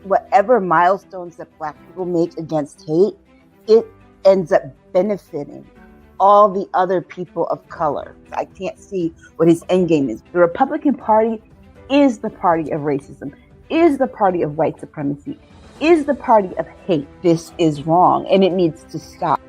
whatever milestones that Black people make against hate, it ends up benefiting all the other people of color. I can't see what his end game is. The Republican Party is the party of racism, is the party of white supremacy, is the party of hate. This is wrong, and it needs to stop.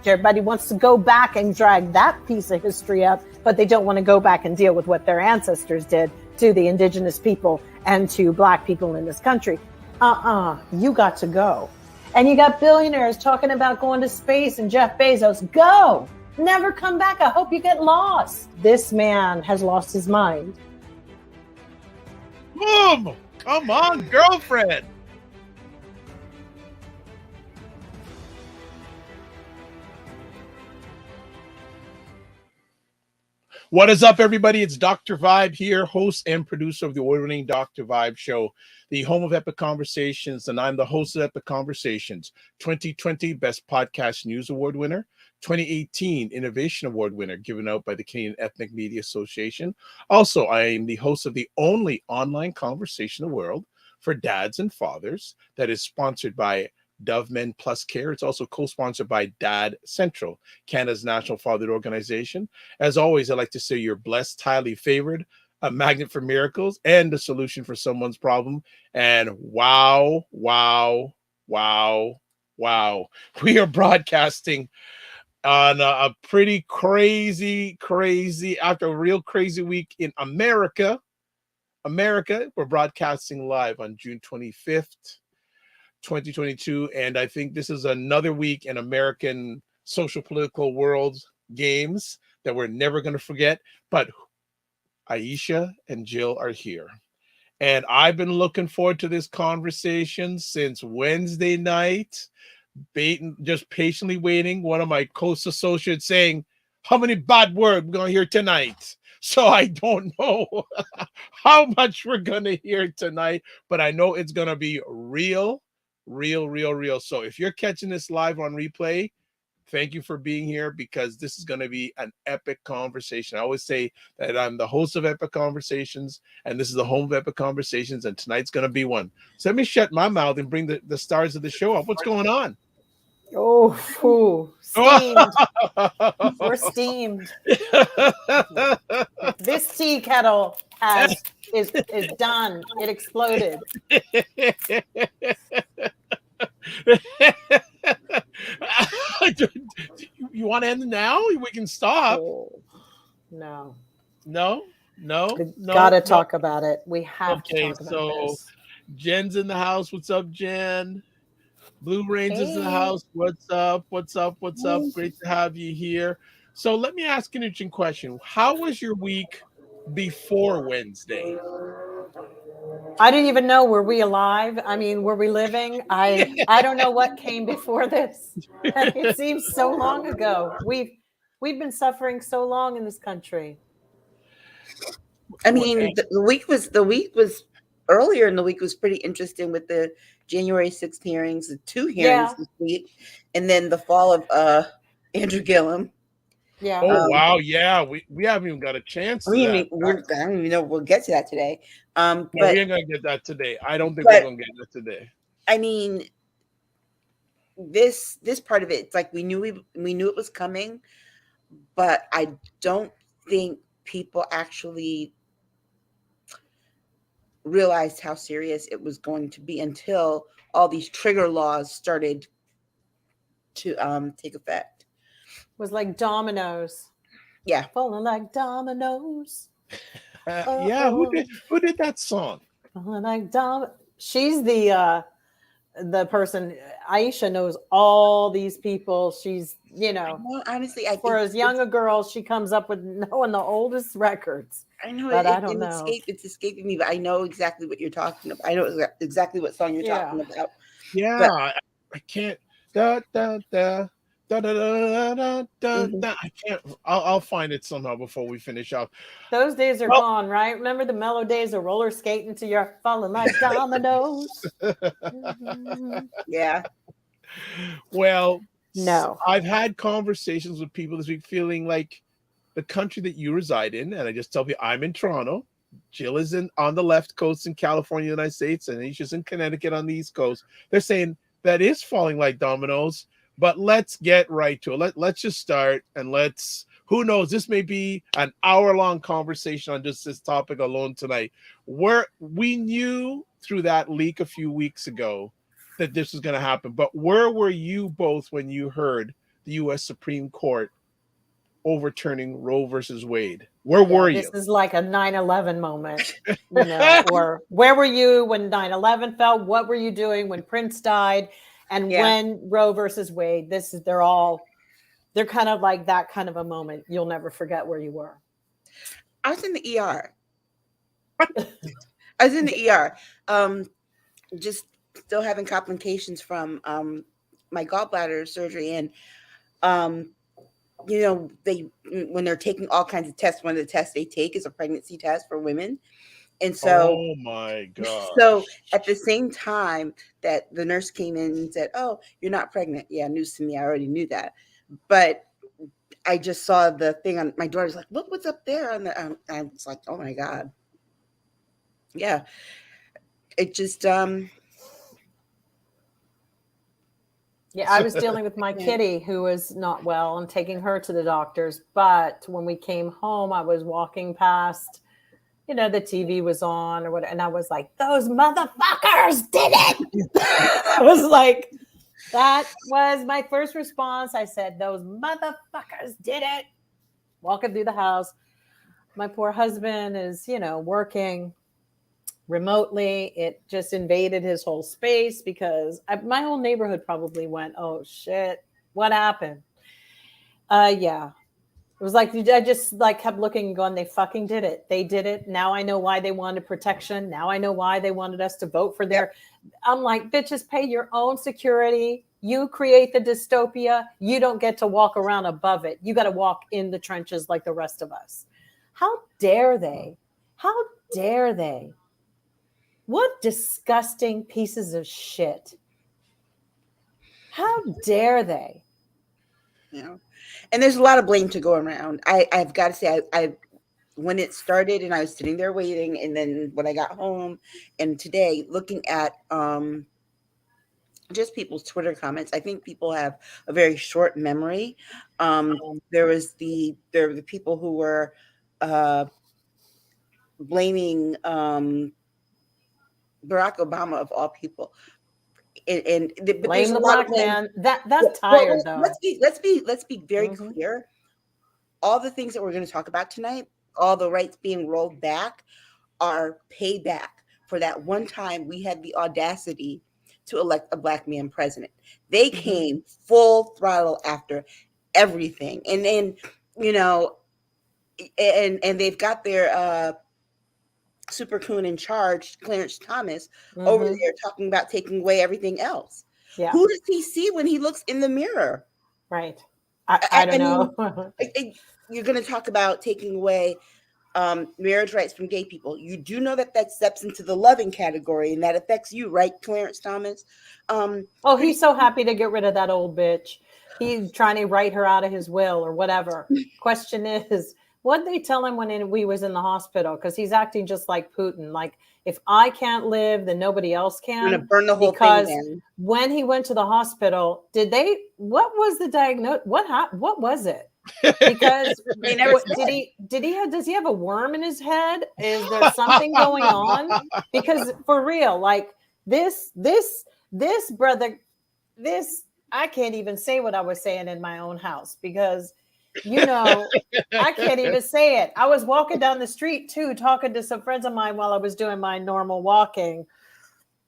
Everybody wants to go back and drag that piece of history up, but they don't want to go back and deal with what their ancestors did to the indigenous people and to Black people in this country. You got to go. And you got billionaires talking about going to space and Jeff Bezos. Go! Never come back. I hope you get lost. This man has lost his mind. Boom! Come on, girlfriend. What is up, everybody? It's Dr. Vibe here, host and producer of the award-winning Dr. Vibe Show, the home of Epic Conversations, and I'm the host of Epic Conversations, 2020 Best Podcast News Award winner, 2018 Innovation Award winner, given out by the Canadian Ethnic Media Association. Also, I am the host of the only online conversation in the world for dads and fathers that is sponsored by Dove Men Plus Care. It's also co-sponsored by Dad Central, Canada's national fatherhood organization. As always, I'd like to say you're blessed, highly favored, a magnet for miracles, and a solution for someone's problem. And wow, we are broadcasting on a pretty crazy, after a real crazy week in America. We're broadcasting live on June 25th. 2022, and I think this is another week in American social political world games that we're never going to forget. But Aisha and Jill are here, and I've been looking forward to this conversation since Wednesday night, just patiently waiting. One of my close associates saying, how many bad words we're going to hear tonight? So I don't know how much we're going to hear tonight, but I know it's going to be real. So if you're catching this live on replay, thank you for being here, because this is going to be an epic conversation. I always say that I'm the host of Epic Conversations, and this is the home of Epic Conversations, and tonight's going to be one. So let me shut my mouth and bring the stars of the show up. What's going on? Steamed. We're steamed. This tea kettle is done. It exploded. You want to end now? We can stop. No. Gotta talk about it. We have to talk about this. Jen's in the house. What's up, Jen? Blue Ranger's in the house. What's up? Great to have you here. So let me ask an interesting question. How was your week before Wednesday? I didn't even know. Were we alive? I mean, were we living? I don't know what came before this. It seems so long ago. We've been suffering so long in this country. I mean, the week was earlier in the week was pretty interesting with the January 6th hearings, the 2 hearings this week, and then the fall of Andrew Gillum. Yeah. Oh wow, yeah. We haven't even got a chance. I don't even know we'll get to that today. But we ain't gonna get that today. I don't think we're gonna get that today. I mean, this part of it, it's like we knew it was coming, but I don't think people actually realized how serious it was going to be until all these trigger laws started to take effect. It was like dominoes. Yeah. Falling like dominoes. Yeah, who did that song? Falling like She's the person. Aisha knows all these people. She's, honestly, I for as young a girl, she comes up with knowing the oldest records. I know, but I don't know. It's escaping me, but I know exactly what you're talking about. I know exactly what song you're talking about. Yeah, but I can't. Da, da, da. Da, da, da, da, da, da. I can't. I'll find it somehow before we finish up. Those days are gone, right? Remember the mellow days of roller skating to your falling like dominoes? Yeah. Well, no. I've had conversations with people this week feeling like the country that you reside in, and I just tell you I'm in Toronto, Jill is on the left coast in California, United States, and Aisha's in Connecticut on the East Coast. They're saying that is falling like dominoes, but let's get right to it. Let's just start, and who knows, this may be an hour-long conversation on just this topic alone tonight. Where we knew through that leak a few weeks ago that this was going to happen, but where were you both when you heard the U.S. Supreme Court overturning Roe versus Wade? Where were you? This is like a 9/11 moment, or where were you when 9/11 fell? What were you doing when Prince died? And when Roe versus Wade, they're kind of like that kind of a moment. You'll never forget where you were. I was in the ER. I was in the ER. Just still having complications from my gallbladder surgery. And, when they're taking all kinds of tests, one of the tests they take is a pregnancy test for women. And so, oh my God. So at the same time that the nurse came in and said, "Oh, you're not pregnant." Yeah, news to me. I already knew that. But I just saw the thing on my daughter's like, "Look what's up there." I was like, "Oh my God." Yeah. It just, Yeah, I was dealing with my kitty who was not well and taking her to the doctors. But when we came home, I was walking past, the TV was on or whatever. And I was like, those motherfuckers did it. I was like, that was my first response. I said, those motherfuckers did it. Walking through the house. My poor husband is, working remotely. It just invaded his whole space because my whole neighborhood probably went, oh shit, what happened? Yeah. It was like, I just kept looking and going, they fucking did it. They did it. Now I know why they wanted protection. Now I know why they wanted us to vote for their, I'm like, bitches, pay your own security. You create the dystopia. You don't get to walk around above it. You got to walk in the trenches like the rest of us. How dare they? How dare they? What disgusting pieces of shit. How dare they? And there's a lot of blame to go around. I've got to say, I when it started and I was sitting there waiting, and then when I got home and today looking at just people's Twitter comments, I think people have a very short memory. There were the people who were blaming Barack Obama of all people. But blame the black man. That's tired though. Let's be very clear. All the things that we're going to talk about tonight, all the rights being rolled back, are payback for that one time we had the audacity to elect a black man president. They came full throttle after everything, and then and they've got their super coon in charge, Clarence Thomas, over there talking about taking away everything else. Yeah. Who does he see when he looks in the mirror? Right. I don't know. You're going to talk about taking away marriage rights from gay people. You do know that steps into the loving category, and that affects you, right, Clarence Thomas? He's so happy to get rid of that old bitch. He's trying to write her out of his will or whatever. Question is, what did they tell him when we was in the hospital? Because he's acting just like Putin. Like, if I can't live, then nobody else can. I'm gonna burn the whole thing down. When he went to the hospital, what was the diagnosis? What was it? Because does he have a worm in his head? Is there something going on? Because for real, like this brother, I can't even say what I was saying in my own house because I can't even say it. I was walking down the street too, talking to some friends of mine while I was doing my normal walking.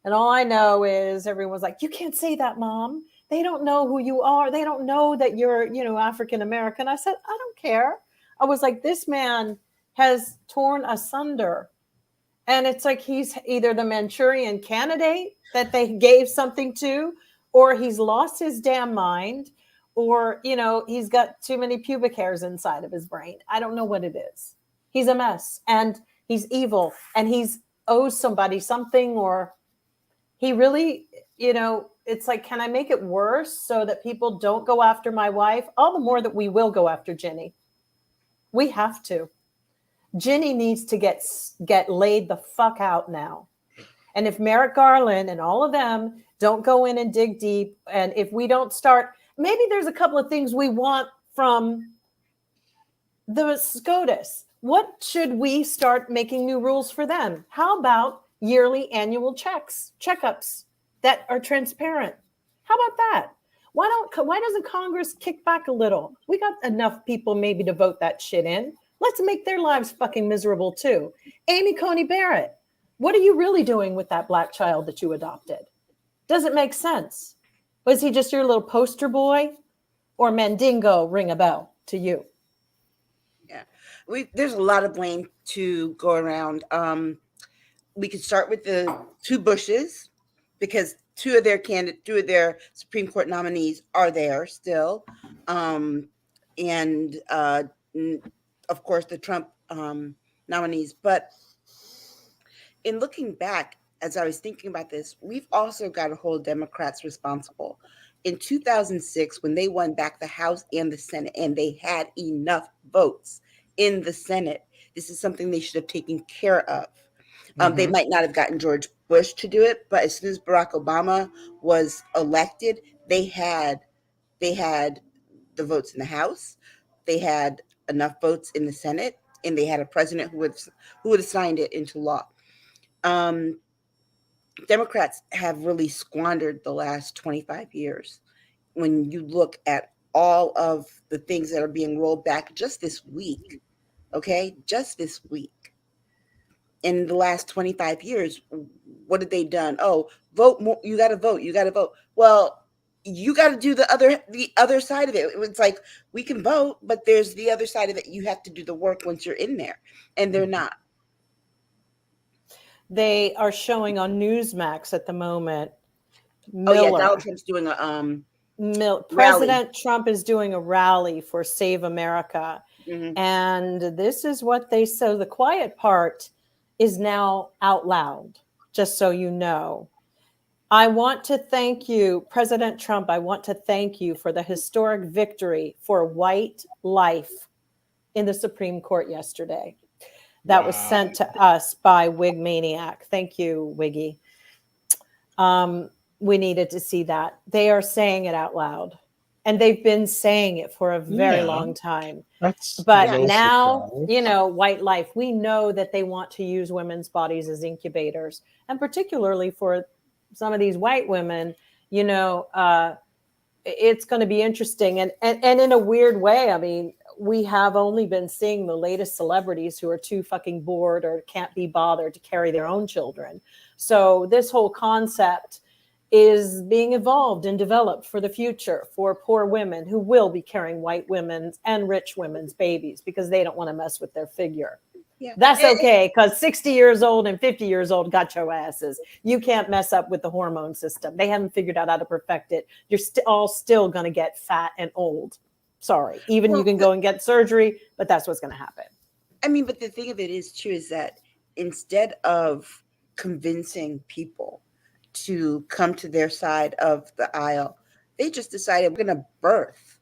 And all I know is everyone's like, you can't say that, Mom. They don't know who you are. They don't know that you're, African-American. I said, I don't care. I was like, this man has torn asunder. And it's like, he's either the Manchurian candidate that they gave something to, or he's lost his damn mind, or, he's got too many pubic hairs inside of his brain. I don't know what it is. He's a mess, and he's evil, and he's owes somebody something, or he really, it's like, can I make it worse so that people don't go after my wife? All the more that we will go after Jenny. We have to. Ginny needs to get laid the fuck out now. And if Merrick Garland and all of them don't go in and dig deep, and if we don't start, maybe there's a couple of things we want from the SCOTUS. What should we start making new rules for them? How about yearly annual checkups that are transparent? How about that? Why doesn't Congress kick back a little? We got enough people maybe to vote that shit in. Let's make their lives fucking miserable too. Amy Coney Barrett, what are you really doing with that black child that you adopted? Does it make sense? Was he just your little poster boy? Or Mandingo ring a bell to you? Yeah, there's a lot of blame to go around. We could start with the two Bushes, because two of their Supreme Court nominees are there still, and of course the Trump nominees. But in looking back, as I was thinking about this, we've also got to hold Democrats responsible. In 2006, when they won back the House and the Senate, and they had enough votes in the Senate, this is something they should have taken care of. They might not have gotten George Bush to do it, but as soon as Barack Obama was elected, they had the votes in the House, they had enough votes in the Senate, and they had a president who would have signed it into law. Democrats have really squandered the last 25 years. When you look at all of the things that are being rolled back just this week, okay, just this week. In the last 25 years, what have they done? Oh, vote more. You got to vote. You got to vote. Well, you got to do the other side of it. It's like, we can vote, but there's the other side of it. You have to do the work once you're in there, and they're not. They are showing on Newsmax at the moment. Donald Trump's doing a President Trump is doing a rally for Save America. Mm-hmm. And this is what they say. The quiet part is now out loud, just so you know. I want to thank you, President Trump. I want to thank you for the historic victory for white life in the Supreme Court yesterday. That was sent to us by Wig Maniac. Thank you, Wiggy. We needed to see that. They are saying it out loud. And they've been saying it for a very long time. But now, white life, we know that they want to use women's bodies as incubators. And particularly for some of these white women, it's going to be interesting. And in a weird way, I mean, we have only been seeing the latest celebrities who are too fucking bored or can't be bothered to carry their own children. So this whole concept is being evolved and developed for the future for poor women who will be carrying white women's and rich women's babies because they don't want to mess with their figure. Yeah. That's okay, because 60 years old and 50 years old got your asses. You can't mess up with the hormone system. They haven't figured out how to perfect it. You're all still going to get fat and old. Sorry. Even you can go and get surgery, but that's what's going to happen. I mean, but the thing of it is, too, is that instead of convincing people to come to their side of the aisle, they just decided we're going to birth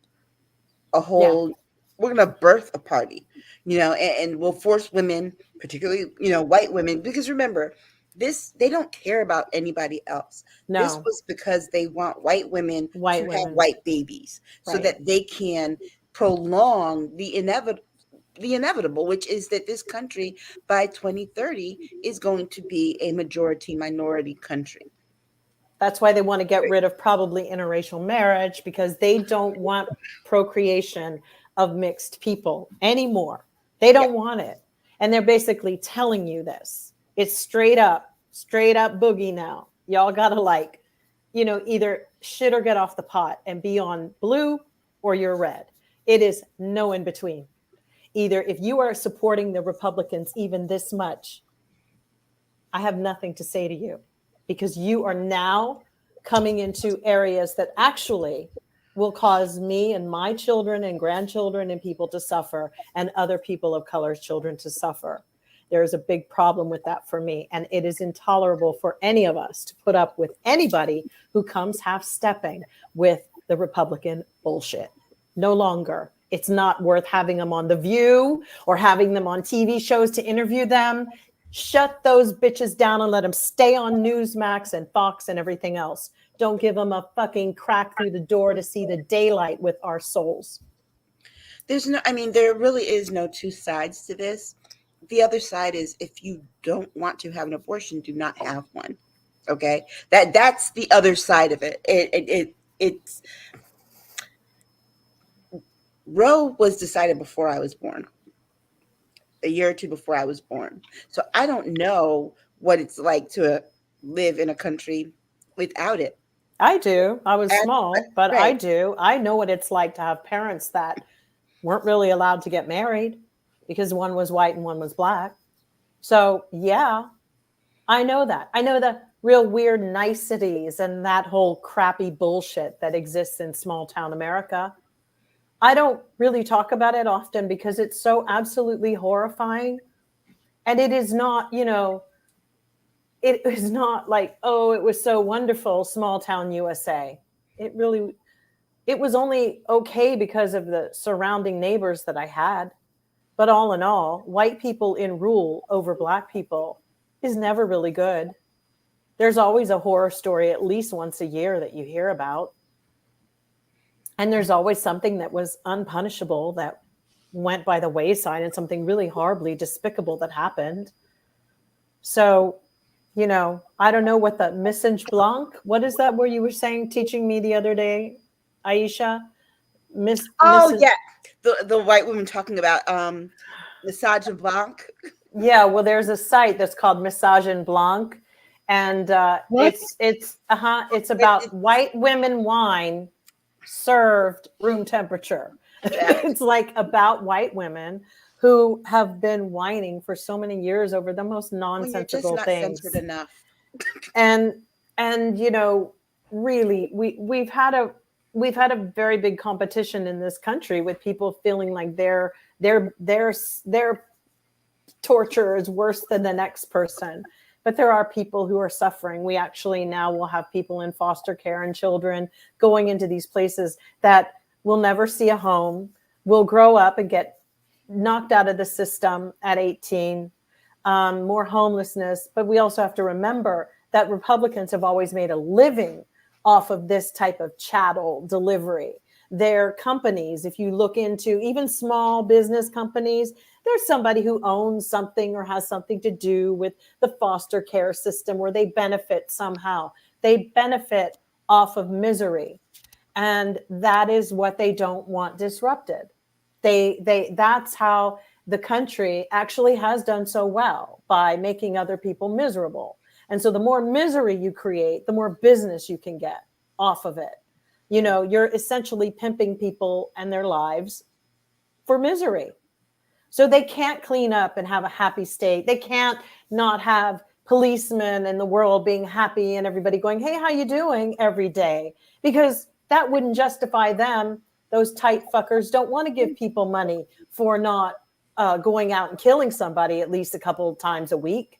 we're going to birth a party, and we'll force women, particularly, white women, because remember, they don't care about anybody else. No. This was because they want white women to have white babies, so that they can prolong the inevitable, which is that this country by 2030 is going to be a majority minority country. That's why they want to get rid of probably interracial marriage, because they don't want procreation of mixed people anymore. They don't want it. And they're basically telling you this. It's straight up boogie now. Y'all got to either shit or get off the pot and be on blue or you're red. It is no in between. Either if you are supporting the Republicans even this much, I have nothing to say to you, because you are now coming into areas that actually will cause me and my children and grandchildren and people to suffer, and other people of color's children to suffer. There is a big problem with that for me. And it is intolerable for any of us to put up with anybody who comes half-stepping with the Republican bullshit. No longer. It's not worth having them on The View or having them on TV shows to interview them. Shut those bitches down and let them stay on Newsmax and Fox and everything else. Don't give them a fucking crack through the door to see the daylight with our souls. There really is no two sides to this. The other side is, if you don't want to have an abortion, do not have one. Okay, that's the other side of it. It's Roe was decided before I was born, a year or two before I was born. So I don't know what it's like to live in a country without it. I do. I was small, but right. I do. I know what it's like to have parents that weren't really allowed to get married because one was white and one was black. So yeah, I know that. I know the real weird niceties and that whole crappy bullshit that exists in small town America. I don't really talk about it often because it's so absolutely horrifying. And it is not, it is not like, oh, it was so wonderful, small town USA. It was only okay because of the surrounding neighbors that I had. But all in all, white people in rule over black people is never really good. There's always a horror story at least once a year that you hear about. And there's always something that was unpunishable that went by the wayside and something really horribly despicable that happened. So, I don't know what the message blanc, what is that where you were saying, teaching me the other day, Aisha? Yeah. The white woman talking about Message Blanc. Yeah, well, there's a site that's called Message Blanc. And it's about white women wine served room temperature. Yeah. It's like about white women who have been whining for so many years over the most nonsensical things. Censored enough. and really we've had a very big competition in this country with people feeling like their torture is worse than the next person. But there are people who are suffering. We actually now will have people in foster care and children going into these places that will never see a home, will grow up and get knocked out of the system at 18, more homelessness. But we also have to remember that Republicans have always made a living off of this type of chattel delivery. Their companies, if you look into even small business companies, there's somebody who owns something or has something to do with the foster care system where they benefit somehow. They benefit off of misery. And that is what they don't want disrupted. That's how the country actually has done so well, by making other people miserable. And so the more misery you create, the more business you can get off of it. You're essentially pimping people and their lives for misery. So they can't clean up and have a happy state. They can't not have policemen in the world being happy and everybody going, hey, how you doing every day? Because that wouldn't justify them. Those tight fuckers don't want to give people money for not going out and killing somebody at least a couple of times a week.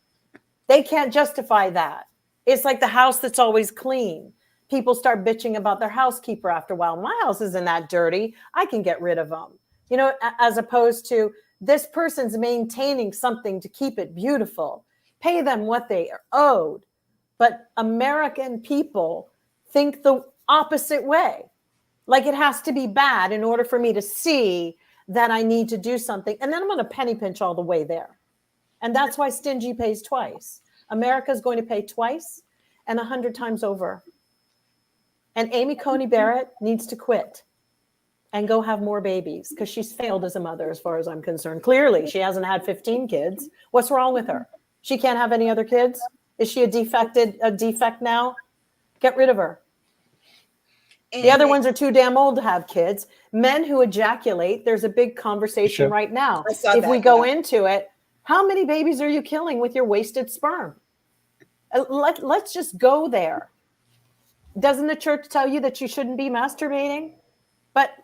They can't justify that. It's like the house that's always clean. People start bitching about their housekeeper after a while. My house isn't that dirty. I can get rid of them. As opposed to this person's maintaining something to keep it beautiful. Pay them what they are owed. But American people think the opposite way. Like it has to be bad in order for me to see that I need to do something. And then I'm going to penny pinch all the way there. And that's why stingy pays twice. America's going to pay twice and 100 times over. And Amy Coney Barrett needs to quit and go have more babies because she's failed as a mother as far as I'm concerned. Clearly, she hasn't had 15 kids. What's wrong with her? She can't have any other kids? Is she a defect now? Get rid of her. The other ones are too damn old to have kids. Men who ejaculate, there's a big conversation right now. If we go into it, how many babies are you killing with your wasted sperm? Let's just go there. Doesn't the church tell you that you shouldn't be masturbating? But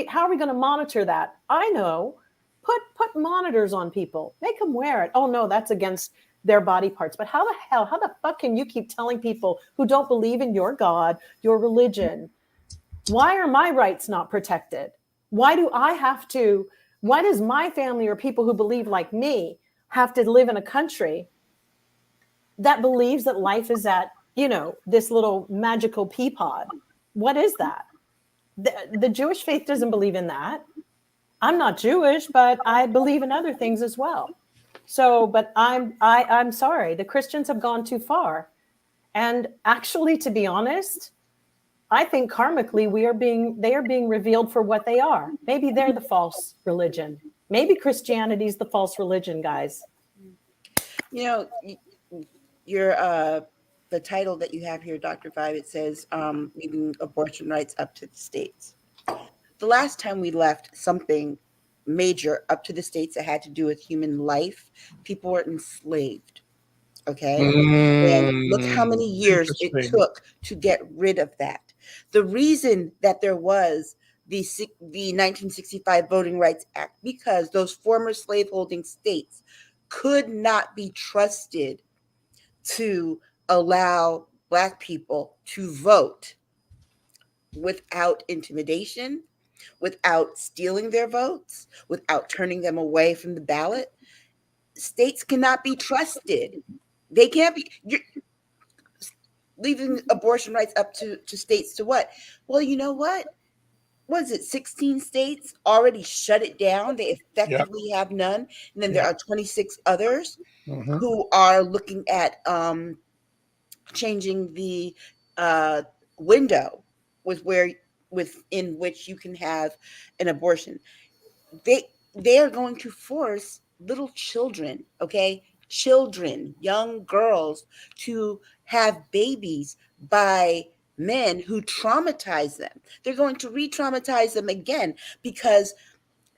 how are we going to monitor that? I know. Put monitors on people. Make them wear it. Oh, no, that's against their body parts. But how the fuck can you keep telling people who don't believe in your God, your religion, why are my rights not protected? Why does my family or people who believe like me have to live in a country that believes that life is at, this little magical pea pod? What is that? The Jewish faith doesn't believe in that. I'm not Jewish, but I believe in other things as well. So, but I'm sorry, the Christians have gone too far. And actually, to be honest, I think karmically they are being revealed for what they are. Maybe they're the false religion. Maybe Christianity is the false religion, guys. Your the title that you have here, Dr. Vibe, it says leaving abortion rights up to the states. The last time we left something major up to the states that had to do with human life, people were enslaved. Okay. And look how many years it took to get rid of that. The reason that there was the 1965 Voting Rights Act, because those former slaveholding states could not be trusted to allow Black people to vote without intimidation, without stealing their votes, without turning them away from the ballot. States cannot be trusted. They can't be. You're leaving abortion rights up to states to what? Well, you know what? Was it 16 states already shut it down? They effectively have none. And then there are 26 others who are looking at changing the window within which you can have an abortion. They are going to force little children, okay, children, young girls, to have babies by men who traumatize them. They're going to re-traumatize them again, because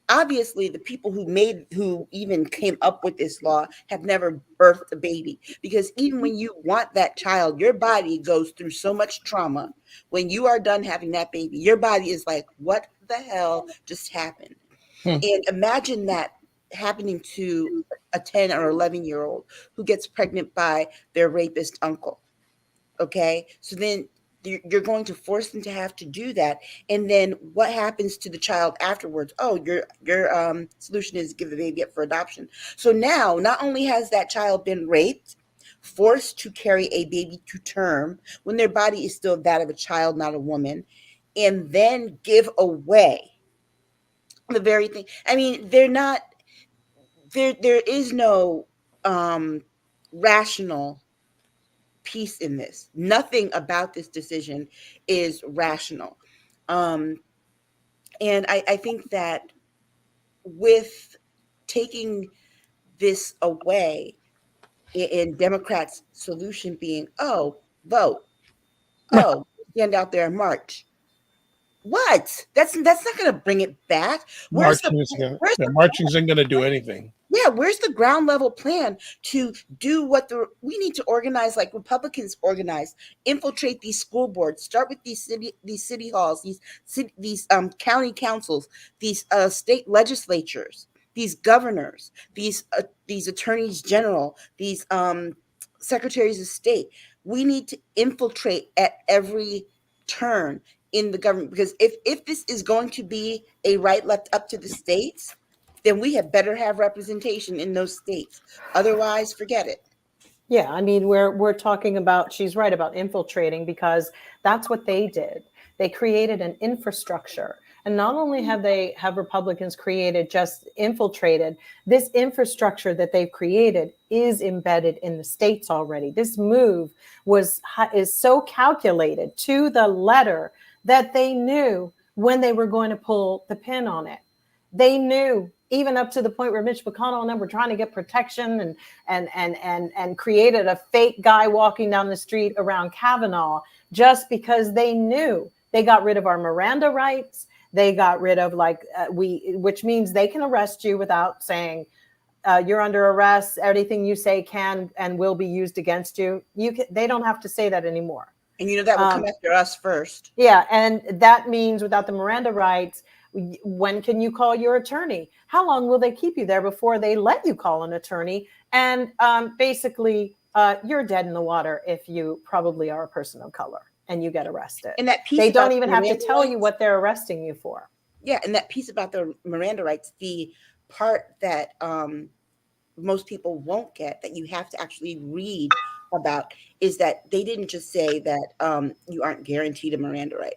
obviously the people who even came up with this law have never birthed a baby, because even when you want that child, your body goes through so much trauma. When you are done having that baby, your body is like, what the hell just happened? And imagine that happening to a 10 or 11-year-old who gets pregnant by their rapist uncle. Okay, so then you're going to force them to have to do that, and then what happens to the child afterwards? Oh, your solution is give the baby up for adoption. So now, not only has that child been raped, forced to carry a baby to term when their body is still that of a child, not a woman, and then give away the very thing. I mean, they're not there. There is no rational piece in this. Nothing about this decision is rational. And I think that with taking this away, in Democrats' solution being, oh, vote, oh, stand out there and march. What? That's not going to bring it back. Marching isn't going to do anything. Yeah, where's the ground level plan to do what we need to organize like Republicans organize, infiltrate these school boards, start with these city halls, these county councils, these state legislatures, these governors, these attorneys general, these secretaries of state. We need to infiltrate at every turn in the government, because if this is going to be a right left up to the states, then we had better have representation in those states. Otherwise, forget it. Yeah, I mean, we're talking about, she's right about infiltrating, because that's what they did. They created an infrastructure. And not only have Republicans just infiltrated, this infrastructure that they've created is embedded in the states already. This move is so calculated to the letter that they knew when they were going to pull the pin on it. They knew, even up to the point where Mitch McConnell and them were trying to get protection and created a fake guy walking down the street around Kavanaugh, just because they knew. They got rid of our Miranda rights. They got rid of which means they can arrest you without saying you're under arrest. Everything you say can and will be used against you. They don't have to say that anymore. And that will come after us first. Yeah, and that means without the Miranda rights, when can you call your attorney? How long will they keep you there before they let you call an attorney? And basically, you're dead in the water if you probably are a person of color and you get arrested. And that piece they don't even have to tell you what they're arresting you for. Yeah, and that piece about the Miranda rights, the part that most people won't get, that you have to actually read about, is that they didn't just say that you aren't guaranteed a Miranda right.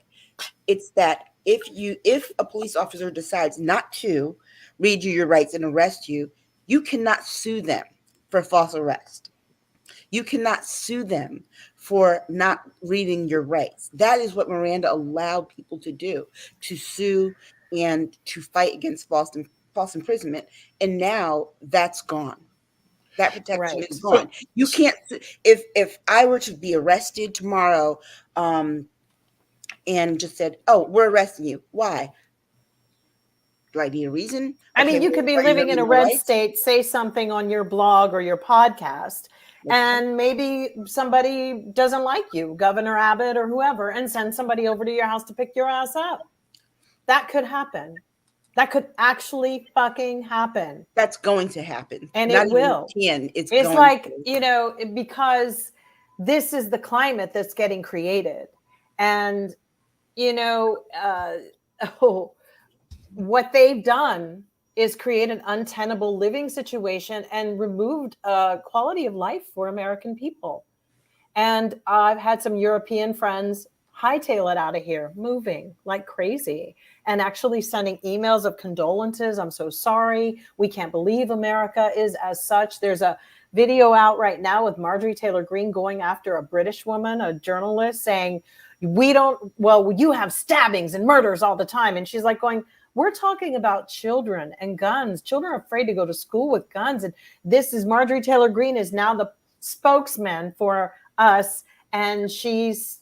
It's that if a police officer decides not to read you your rights and arrest you, you cannot sue them for false arrest. You cannot sue them for not reading your rights. That is what Miranda allowed people to do, to sue and to fight against false imprisonment. And now that's gone. That protection Right. is gone. You can't. If I were to be arrested tomorrow, and just said, "Oh, we're arresting you. Why? Do I need a reason?" I Okay, mean, you well, could be are you living hurting in a my red rights? state, say something on your blog or your podcast, and maybe somebody doesn't like you, Governor Abbott or whoever, and send somebody over to your house to pick your ass up. That could happen. That could actually fucking happen. That's going to happen. And Not it even will. can. It's It's going like, to. because this is the climate that's getting created. And, what they've done is create an untenable living situation and removed quality of life for American people. And I've had some European friends hightail it out of here, moving like crazy, and actually sending emails of condolences. I'm so sorry. We can't believe America is as such. There's a video out right now with Marjorie Taylor Greene going after a British woman, a journalist, saying, you have stabbings and murders all the time. And she's like going, we're talking about children and guns. Children are afraid to go to school with guns. And this is Marjorie Taylor Greene is now the spokesman for us. And she's,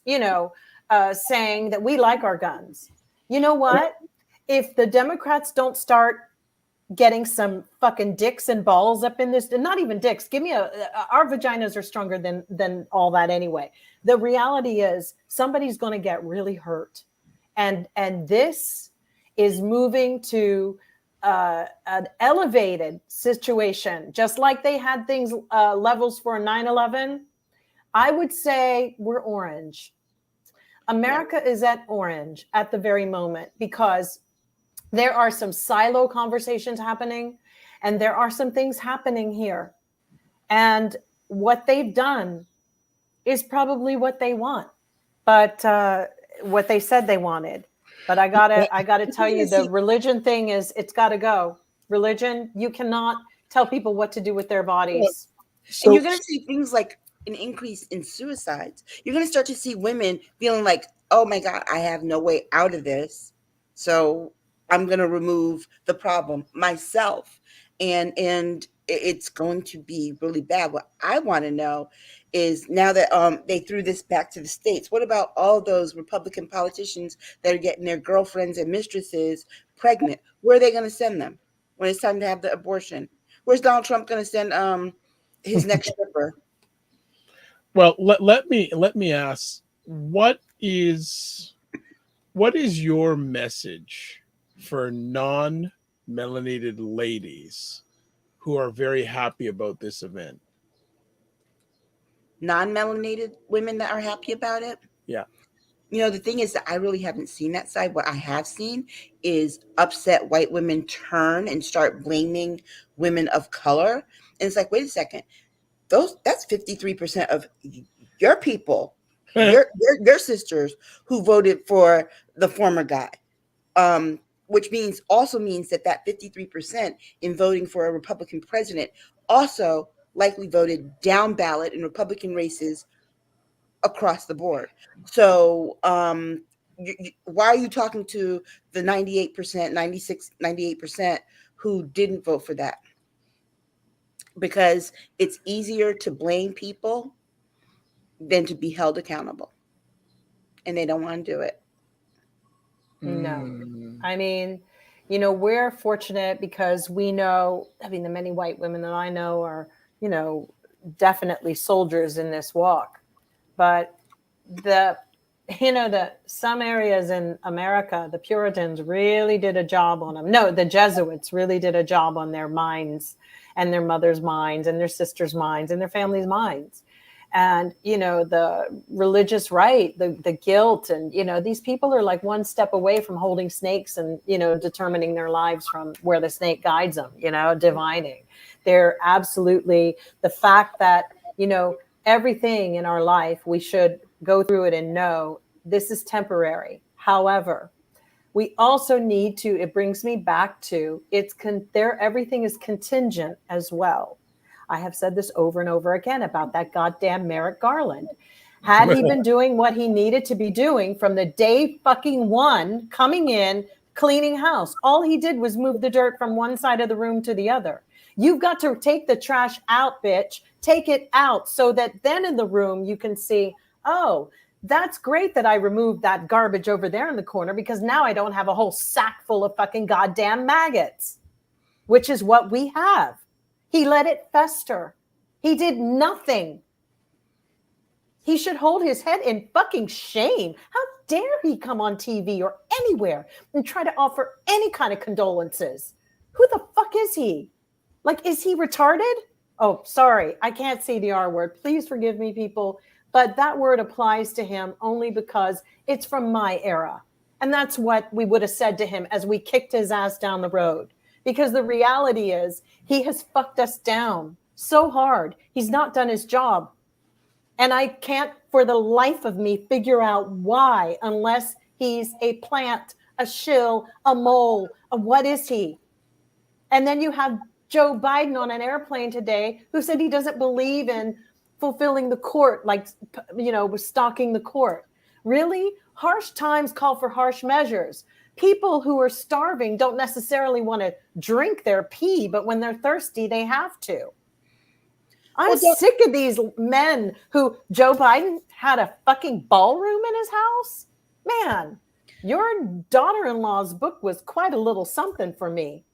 saying that we like our guns. You know what? If the Democrats don't start getting some fucking dicks and balls up in this, and not even dicks, our vaginas are stronger than all that anyway. The reality is somebody's going to get really hurt. And this is moving to an elevated situation, just like they had things levels for 9/11. I would say we're orange. America is at orange at the very moment, because there are some silo conversations happening, and there are some things happening here. And what they've done is probably what they want, but what they said they wanted. But I gotta tell you, the religion thing is, it's got to go. Religion, you cannot tell people what to do with their bodies. And you're going to see things like an increase in suicides. You're going to start to see women feeling like, oh my God, I have no way out of this. So I'm going to remove the problem myself. And it's going to be really bad. What I want to know is, now that they threw this back to the states, what about all those Republican politicians that are getting their girlfriends and mistresses pregnant? Where are they going to send them when it's time to have the abortion? Where's Donald Trump going to send his next stripper? Well, let me ask, what is your message for non-melanated ladies who are very happy about this event? Non-melanated women that are happy about it? Yeah. The thing is that I really haven't seen that side. What I have seen is upset white women turn and start blaming women of color. And it's like, wait a second, that's 53% of your people, your sisters who voted for the former guy. Which also means that 53% in voting for a Republican president also likely voted down ballot in Republican races across the board. So why are you talking to the 98%, 96, 98% who didn't vote for that? Because it's easier to blame people than to be held accountable. And they don't want to do it. No. I mean, we're fortunate because we know, the many white women that I know are, definitely soldiers in this walk. But some areas in America, the Puritans really did a job on them. No, the Jesuits really did a job on their minds, and their mothers' minds, and their sisters' minds, and their families' minds. and, you know, the religious right, the guilt. And, you know, these people are like one step away from holding snakes and, you know, determining their lives from where the snake guides them, you know, divining. They're absolutely the fact that, you know, everything in our life, we should go through it and know this is temporary. However, we also need to, it brings me back to, everything is contingent as well. I have said this over and over again about that goddamn Merrick Garland. Had he been doing what he needed to be doing from the day fucking one, coming in, cleaning house, all he did was move the dirt from one side of the room to the other. You've got to take the trash out, bitch. Take it out so that then in the room you can see, oh, that's great that I removed that garbage over there in the corner, because now I don't have a whole sack full of fucking goddamn maggots, which is what we have. He let it fester. He did nothing. He should hold his head in fucking shame. How dare he come on TV or anywhere and try to offer any kind of condolences? Who the fuck is he? Like, is he retarded? Oh, sorry, I can't say the R word. Please forgive me, people. But that word applies to him only because it's from my era. And that's what we would have said to him as we kicked his ass down the road. Because the reality is he has fucked us down so hard. He's not done his job. And I can't for the life of me figure out why, unless he's a plant, a shill, a mole. What is he? And then you have Joe Biden on an airplane today who said he doesn't believe in fulfilling the court, like, you know, stalking the court. Really? Harsh times call for harsh measures. People who are starving don't necessarily want to drink their pee, but when they're thirsty, they have to. I'm sick of these men who, Joe Biden had a fucking ballroom in his house. Man, your daughter-in-law's book was quite a little something for me.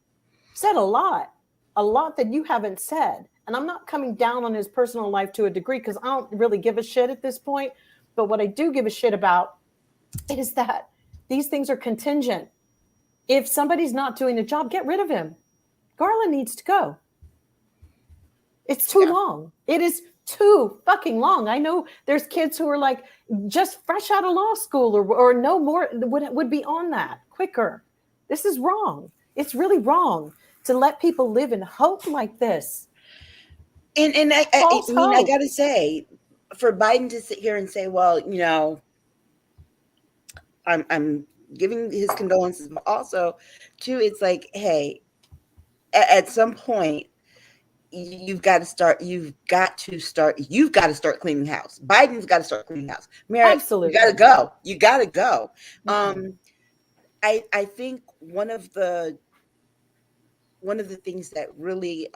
Said a lot that you haven't said. And I'm not coming down on his personal life to a degree because I don't really give a shit at this point. But what I do give a shit about is that these things are contingent. If somebody's not doing the job, get rid of him. Garland needs to go. It's too long. It is too fucking long. I know there's kids who are like just fresh out of law school or no more would be on that quicker. This is wrong. It's really wrong to let people live in hope like this. And I mean, I gotta say, for Biden to sit here and say, well, you know, I'm giving his condolences, but also too, it's like, hey, at some point, you've got to start cleaning house. Biden's got to start cleaning house. Merrick, absolutely, you gotta go. Mm-hmm. I think one of the things that really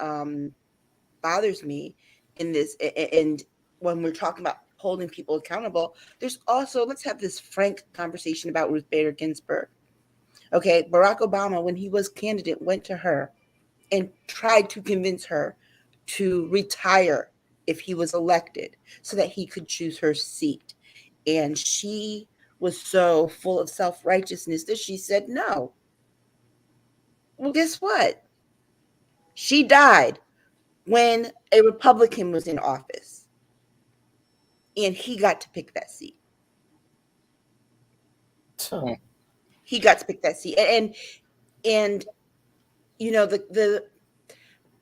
bothers me in this, and when we're talking about holding people accountable, there's also, let's have this frank conversation about Ruth Bader Ginsburg. Okay, Barack Obama, when he was candidate, went to her and tried to convince her to retire if he was elected so that he could choose her seat. And she was so full of self-righteousness that she said no. Well, guess what? She died when a Republican was in office and he got to pick that seat. He got to pick that seat. And you know,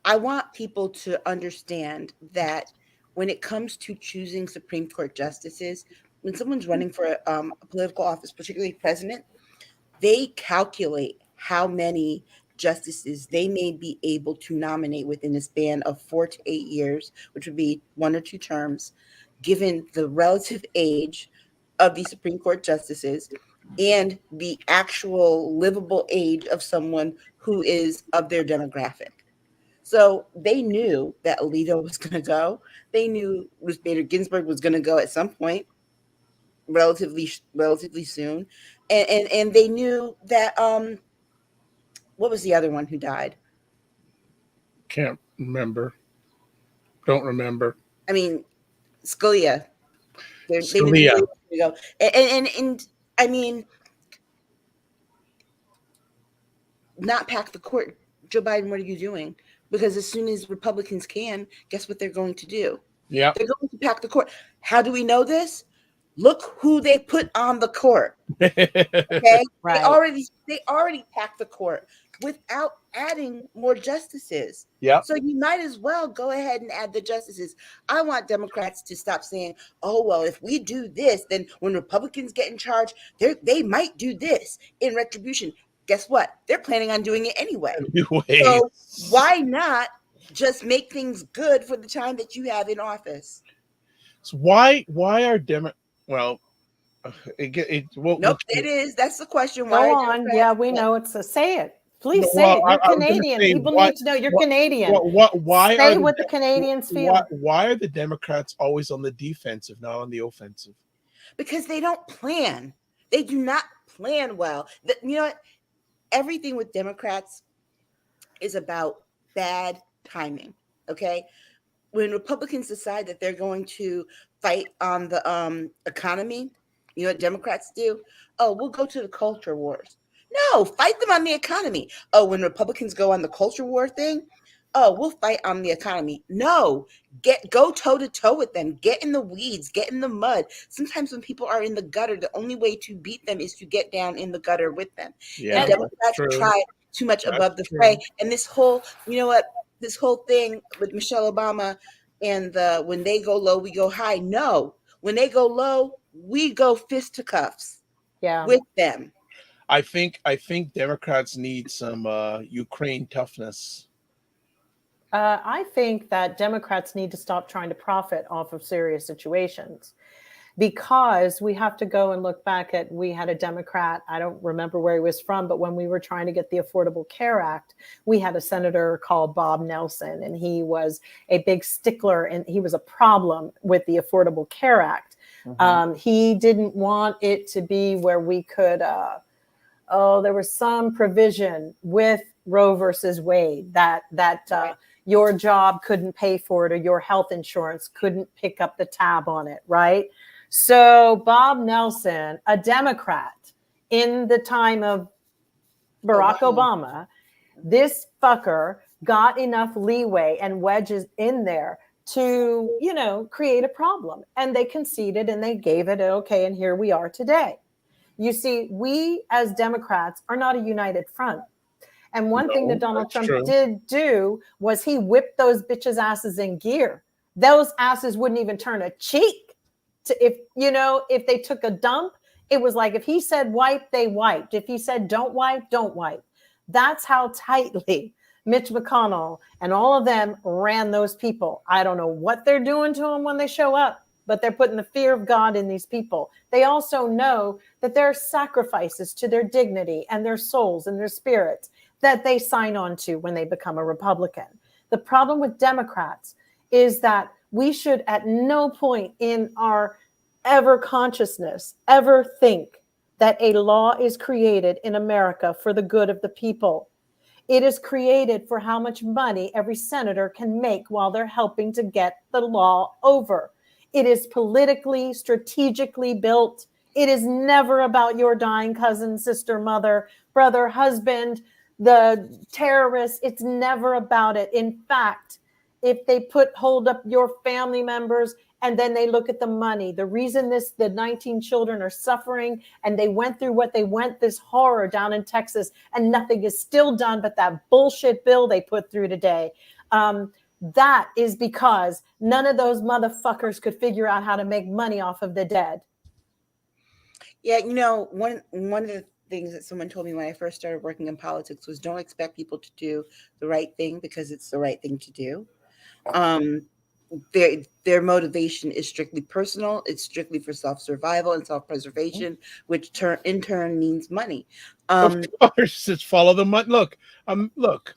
I want people to understand that when it comes to choosing Supreme Court justices, when someone's running for a political office, particularly president, they calculate how many justices they may be able to nominate within a span of 4 to 8 years, which would be 1 or 2 terms, given the relative age of the Supreme Court justices and the actual livable age of someone who is of their demographic. So they knew that Alito was going to go. They knew Ruth Bader Ginsburg was going to go at some point, relatively soon, and they knew that what was the other one who died? Can't remember. Don't remember. I mean, Scalia. Scalia. They go. And I mean, not pack the court. Joe Biden, what are you doing? Because as soon as Republicans can, guess what they're going to do? Yeah. They're going to pack the court. How do we know this? Look who they put on the court. Okay, Right. they already packed the court without adding more justices. Yeah. So you might as well go ahead and add the justices. I want Democrats to stop saying, "Oh well, if we do this, then when Republicans get in charge, they might do this in retribution." Guess what? They're planning on doing it anyway. Anyway. So why not just make things good for the time that you have in office? So why are well, Nope, it is. That's the question. Why Go are on. Democrats? Yeah, we know it's a say it. Please say well, it. You're I was gonna Canadian. say, People need to know you're Canadian. why Say are what the Canadians feel. why are the Democrats always on the defensive, not on the offensive? Because they don't plan. They do not plan well. You know what? Everything with Democrats is about bad timing. Okay. When Republicans decide that they're going to fight on the economy, you know what Democrats do? Oh, we'll go to the culture wars. No, fight them on the economy. Oh, when Republicans go on the culture war thing, oh, we'll fight on the economy. No, go toe to toe with them. Get in the weeds, get in the mud. Sometimes when people are in the gutter, the only way to beat them is to get down in the gutter with them. Yeah, And Democrats try too much above the fray. And this whole, you know what, this whole thing with Michelle Obama and when they go low, we go high. No, when they go low, we go fisticuffs with them. I think Democrats need some Ukraine toughness. I think that Democrats need to stop trying to profit off of serious situations, because we have to go and look back at, we had a Democrat, I don't remember where he was from, but when we were trying to get the Affordable Care Act, we had a senator called Bob Nelson, and he was a big stickler, and he was a problem with the Affordable Care Act. Mm-hmm. He didn't want it to be where we could, there was some provision with Roe versus Wade that right. Your job couldn't pay for it, or your health insurance couldn't pick up the tab on it, right? So Bob Nelson, a Democrat in the time of Barack Obama, this fucker got enough leeway and wedges in there to, you know, create a problem. And they conceded and they gave it okay. And here we are today. You see, we as Democrats are not a united front. And one thing that Donald Trump did do was he whipped those bitches' asses in gear. Those asses wouldn't even turn a cheek to, if they took a dump. It was like, if he said wipe, they wiped. If he said don't wipe, don't wipe. That's how tightly Mitch McConnell and all of them ran those people. I don't know what they're doing to them when they show up, but they're putting the fear of God in these people. They also know that there are sacrifices to their dignity and their souls and their spirits that they sign on to when they become a Republican. The problem with Democrats is that we should at no point in our ever consciousness ever think that a law is created in America for the good of the people. It is created for how much money every senator can make while they're helping to get the law over. It is politically, strategically built. It is never about your dying cousin, sister, mother, brother, husband, the terrorists. It's never about it. In fact, if they hold up your family members and then they look at the money, the reason the 19 children are suffering and they went through what they went, this horror down in Texas, and nothing is still done but that bullshit bill they put through today. That is because none of those motherfuckers could figure out how to make money off of the dead. Yeah, one of the things that someone told me when I first started working in politics was, don't expect people to do the right thing because it's the right thing to do. Their motivation is strictly personal. It's strictly for self-survival and self-preservation, which in turn means money. Of course, it's follow the money. Look,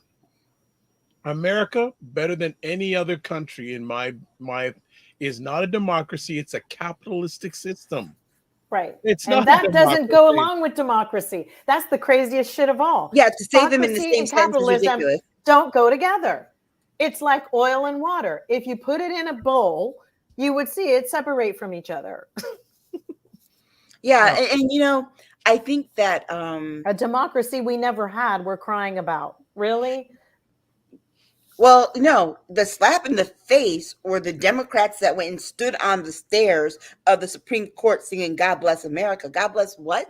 America, better than any other country in my is not a democracy. It's a capitalistic system. Right. It's and that doesn't go along with democracy. That's the craziest shit of all. Yeah, to say them in the same sentence is ridiculous. Don't go together. It's like oil and water. If you put it in a bowl, you would see it separate from each other. Yeah, and I think that a democracy we never had, we're crying about. Really? Well, no, the slap in the face were the Democrats that went and stood on the stairs of the Supreme Court singing "God Bless America." God bless what?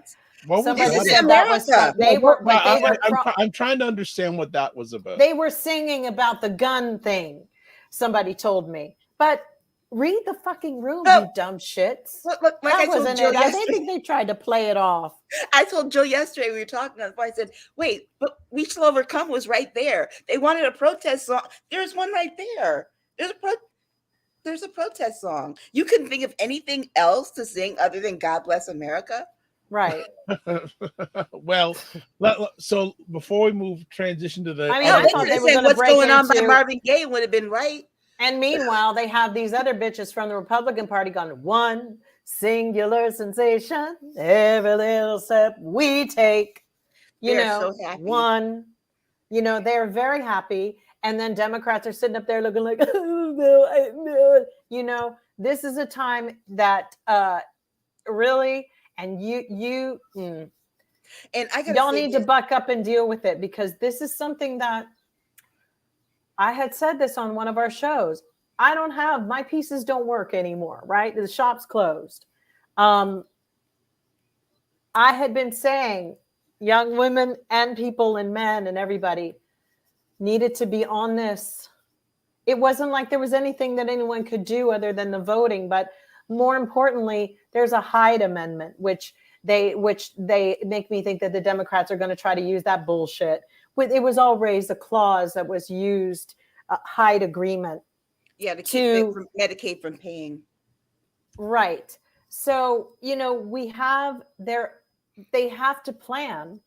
What was Somebody This that is said about? that was America. from they were, Well, but they were I'm trying to understand what that was about. they were singing about the gun thing. Somebody told me, but read the fucking room, No, you dumb shits. like That I told wasn't Joe it. I yesterday. think they tried to play it off. I told Joe yesterday we were talking on the phone. I said, "Wait, but We Shall Overcome was right there. They wanted a protest song. There's one right there. There's a protest song. You couldn't think of anything else to sing other than God Bless America." Right. Well, so before we transition to the I mean, No, I they thought could they have were said going to "What's break Going On" by into. Marvin Gaye would have been right. And meanwhile, they have these other bitches from the Republican Party going, one singular sensation, every little step we take. They're so happy. One, they're very happy. And then Democrats are sitting up there looking like, oh, no, I know. This is a time that really, and And I gotta y'all say need to buck up and deal with it, because this is something that I had said this on one of our shows. My pieces don't work anymore, right? The shop's closed. I had been saying young women and people and men and everybody needed to be on this. It wasn't like there was anything that anyone could do other than the voting, but more importantly, there's a Hyde Amendment, which they make me think that the Democrats are going to try to use that bullshit. It was all raised, a clause that was used, Hyde Agreement. Yeah, to keep Medicaid from paying. Right. So, they have to plan,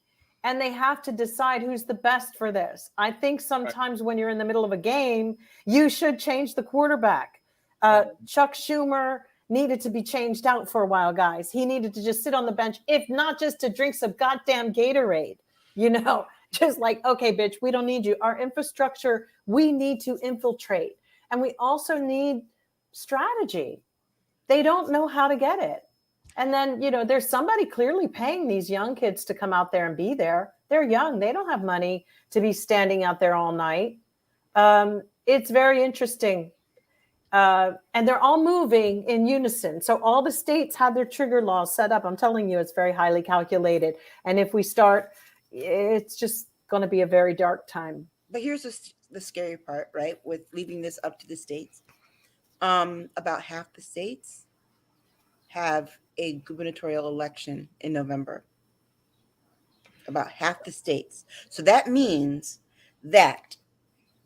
and they have to decide who's the best for this. I think sometimes when you're in the middle of a game, you should change the quarterback. Chuck Schumer needed to be changed out for a while, guys. He needed to just sit on the bench, if not just to drink some goddamn Gatorade, just like, okay, bitch, we don't need you. Our infrastructure, we need to infiltrate. And we also need strategy. They don't know how to get it. And then, there's somebody clearly paying these young kids to come out there and be there. They're young. They don't have money to be standing out there all night. It's very interesting. And they're all moving in unison. So all the states have their trigger laws set up. I'm telling you, it's very highly calculated. And if we start, it's just going to be a very dark time. But here's the scary part, right? With leaving this up to the states. About half the states have a gubernatorial election in November. About half the states. So that means that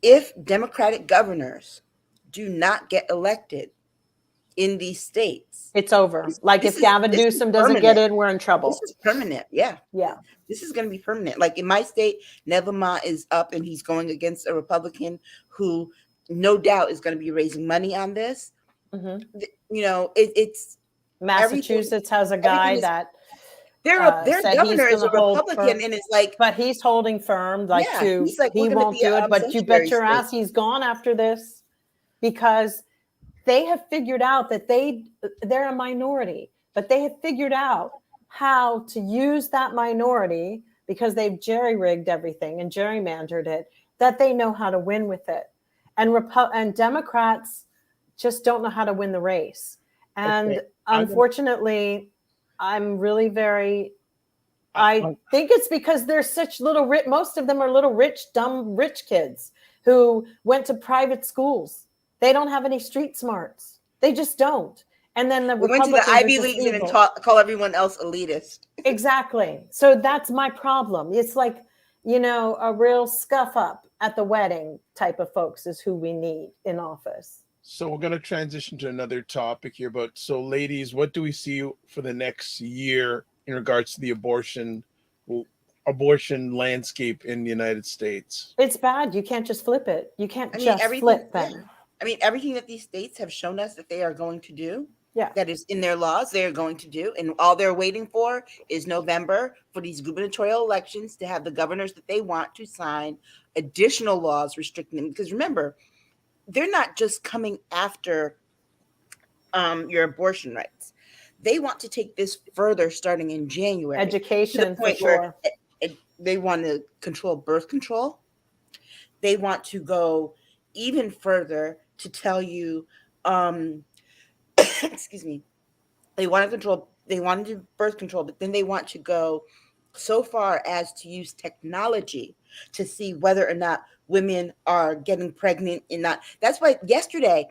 if Democratic governors do not get elected in these states, it's over. If Gavin Newsom doesn't get in, we're in trouble. This is permanent. Yeah. Yeah. This is going to be permanent. Like in my state, Neville Mott is up and he's going against a Republican who no doubt is going to be raising money on this. Mm-hmm. It's Massachusetts has a guy that their governor is a Republican and it's like, but he's holding firm, he's like, he won't do it. But you bet your ass he's gone after this, because they have figured out that they're a minority, but they have figured out how to use that minority, because they've jerry-rigged everything and gerrymandered it, that they know how to win with it. And Democrats just don't know how to win the race. And unfortunately, I'm really I think it's because they're such little rich. Most of them are little dumb rich kids who went to private schools. They don't have any street smarts. They just don't. And then the went to the Ivy League and call everyone else elitist. Exactly. So that's my problem. It's like, a real scuff up at the wedding type of folks is who we need in office. So we're going to transition to another topic here. But so, ladies, what do we see for the next year in regards to the abortion landscape in the United States? It's bad. You can't just flip it. You can't flip them. Yeah. I mean, everything that these states have shown us that they are going to do, that is in their laws, they are going to do. And all they're waiting for is November for these gubernatorial elections to have the governors that they want to sign additional laws restricting them. Because remember, they're not just coming after your abortion rights. They want to take this further starting in January. Education, to the point where they want to control birth control. They want to go even further to tell you, excuse me, they want to control, they want to do birth control, but then they want to go so far as to use technology to see whether or not women are getting pregnant and not. That's why yesterday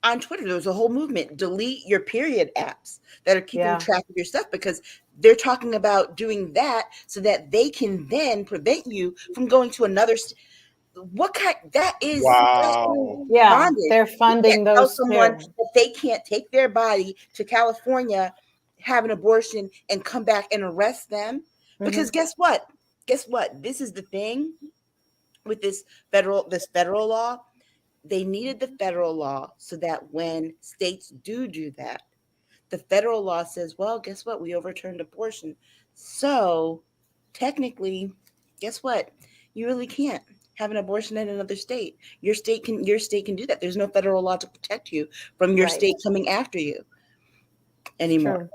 on Twitter there was a whole movement: delete your period apps that are keeping Yeah. track of your stuff, because they're talking about doing that so that they can then prevent you from going to another what kind that is Wow. Yeah. bondage. They're You can't funding tell those someone too. that they can't take their body to California, have an abortion, and come back and arrest them. Because guess what? Guess what? This is the thing with this federal law. They needed the federal law so that when states do that, the federal law says, well, guess what? We overturned abortion. So technically, guess what? You really can't have an abortion in another state. Your state can do that. There's no federal law to protect you from your Right. state coming after you It's anymore. true.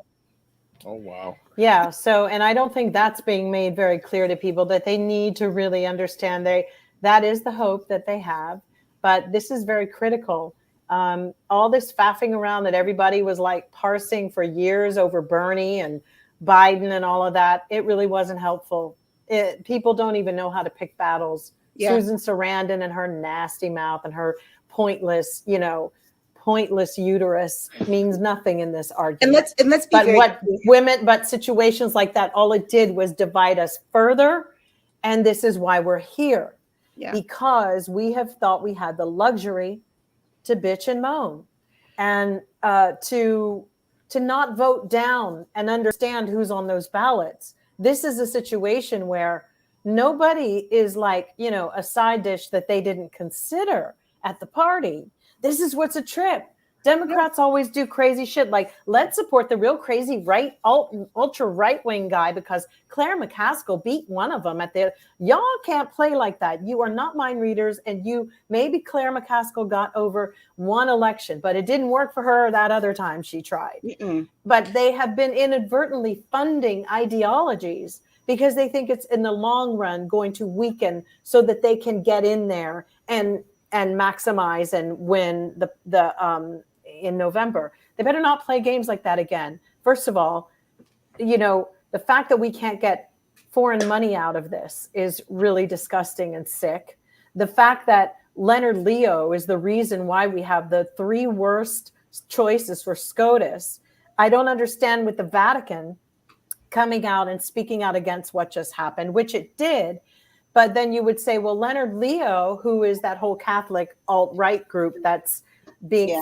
Oh wow. Yeah. So, and I don't think that's being made very clear to people that they need to really understand that is the hope that they have. But this is very critical. All this faffing around that everybody was like parsing for years over Bernie and Biden and all of that, it really wasn't helpful. People don't even know how to pick battles. Yeah. Susan Sarandon and her nasty mouth and her pointless, pointless uterus means nothing in this And argument. let's be But very what clear. but situations like that, all it did was divide us further. And this is why we're here, Yeah. because we have thought we had the luxury to bitch and moan and to not vote down and understand who's on those ballots. This is a situation where nobody is like, a side dish that they didn't consider at the party. This is what's a trip. Democrats always do crazy shit like, let's support the real crazy ultra right wing guy because Claire McCaskill beat one of them at the. Y'all can't play like that. You are not mind readers, and maybe Claire McCaskill got over one election, but it didn't work for her that other time she tried. Mm-mm. But they have been inadvertently funding ideologies because they think it's in the long run going to weaken so that they can get in there and maximize and win the in November. They better not play games like that again. First of all, the fact that we can't get foreign money out of this is really disgusting and sick. The fact that Leonard Leo is the reason why we have the 3 worst choices for SCOTUS. I don't understand with the Vatican coming out and speaking out against what just happened, which it did. But then you would say, well, Leonard Leo, who is that whole Catholic alt-right group that's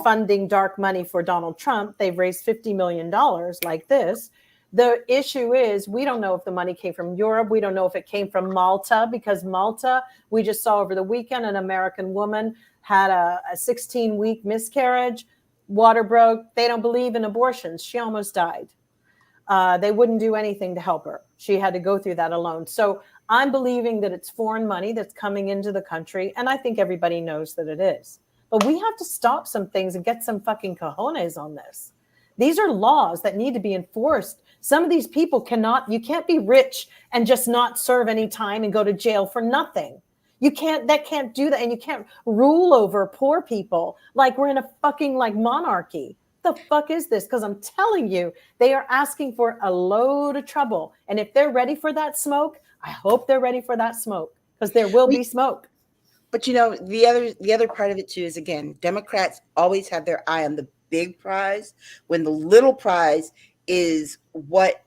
funding dark money for Donald Trump, they've raised $50 million like this. The issue is we don't know if the money came from Europe. We don't know if it came from Malta, because Malta, we just saw over the weekend, an American woman had a 16-week miscarriage, water broke. They don't believe in abortions. She almost died. They wouldn't do anything to help her. She had to go through that alone. So I'm believing that it's foreign money that's coming into the country. And I think everybody knows that it is. But we have to stop some things and get some fucking cojones on this. These are laws that need to be enforced. Some of these people you can't be rich and just not serve any time and go to jail for nothing. Can't do that. And you can't rule over poor people like we're in a fucking monarchy. The fuck is this? Because I'm telling you, they are asking for a load of trouble. And if they're ready for that smoke, I hope they're ready for that smoke, because there will be smoke. But the other part of it too is, again, Democrats always have their eye on the big prize, when the little prize is what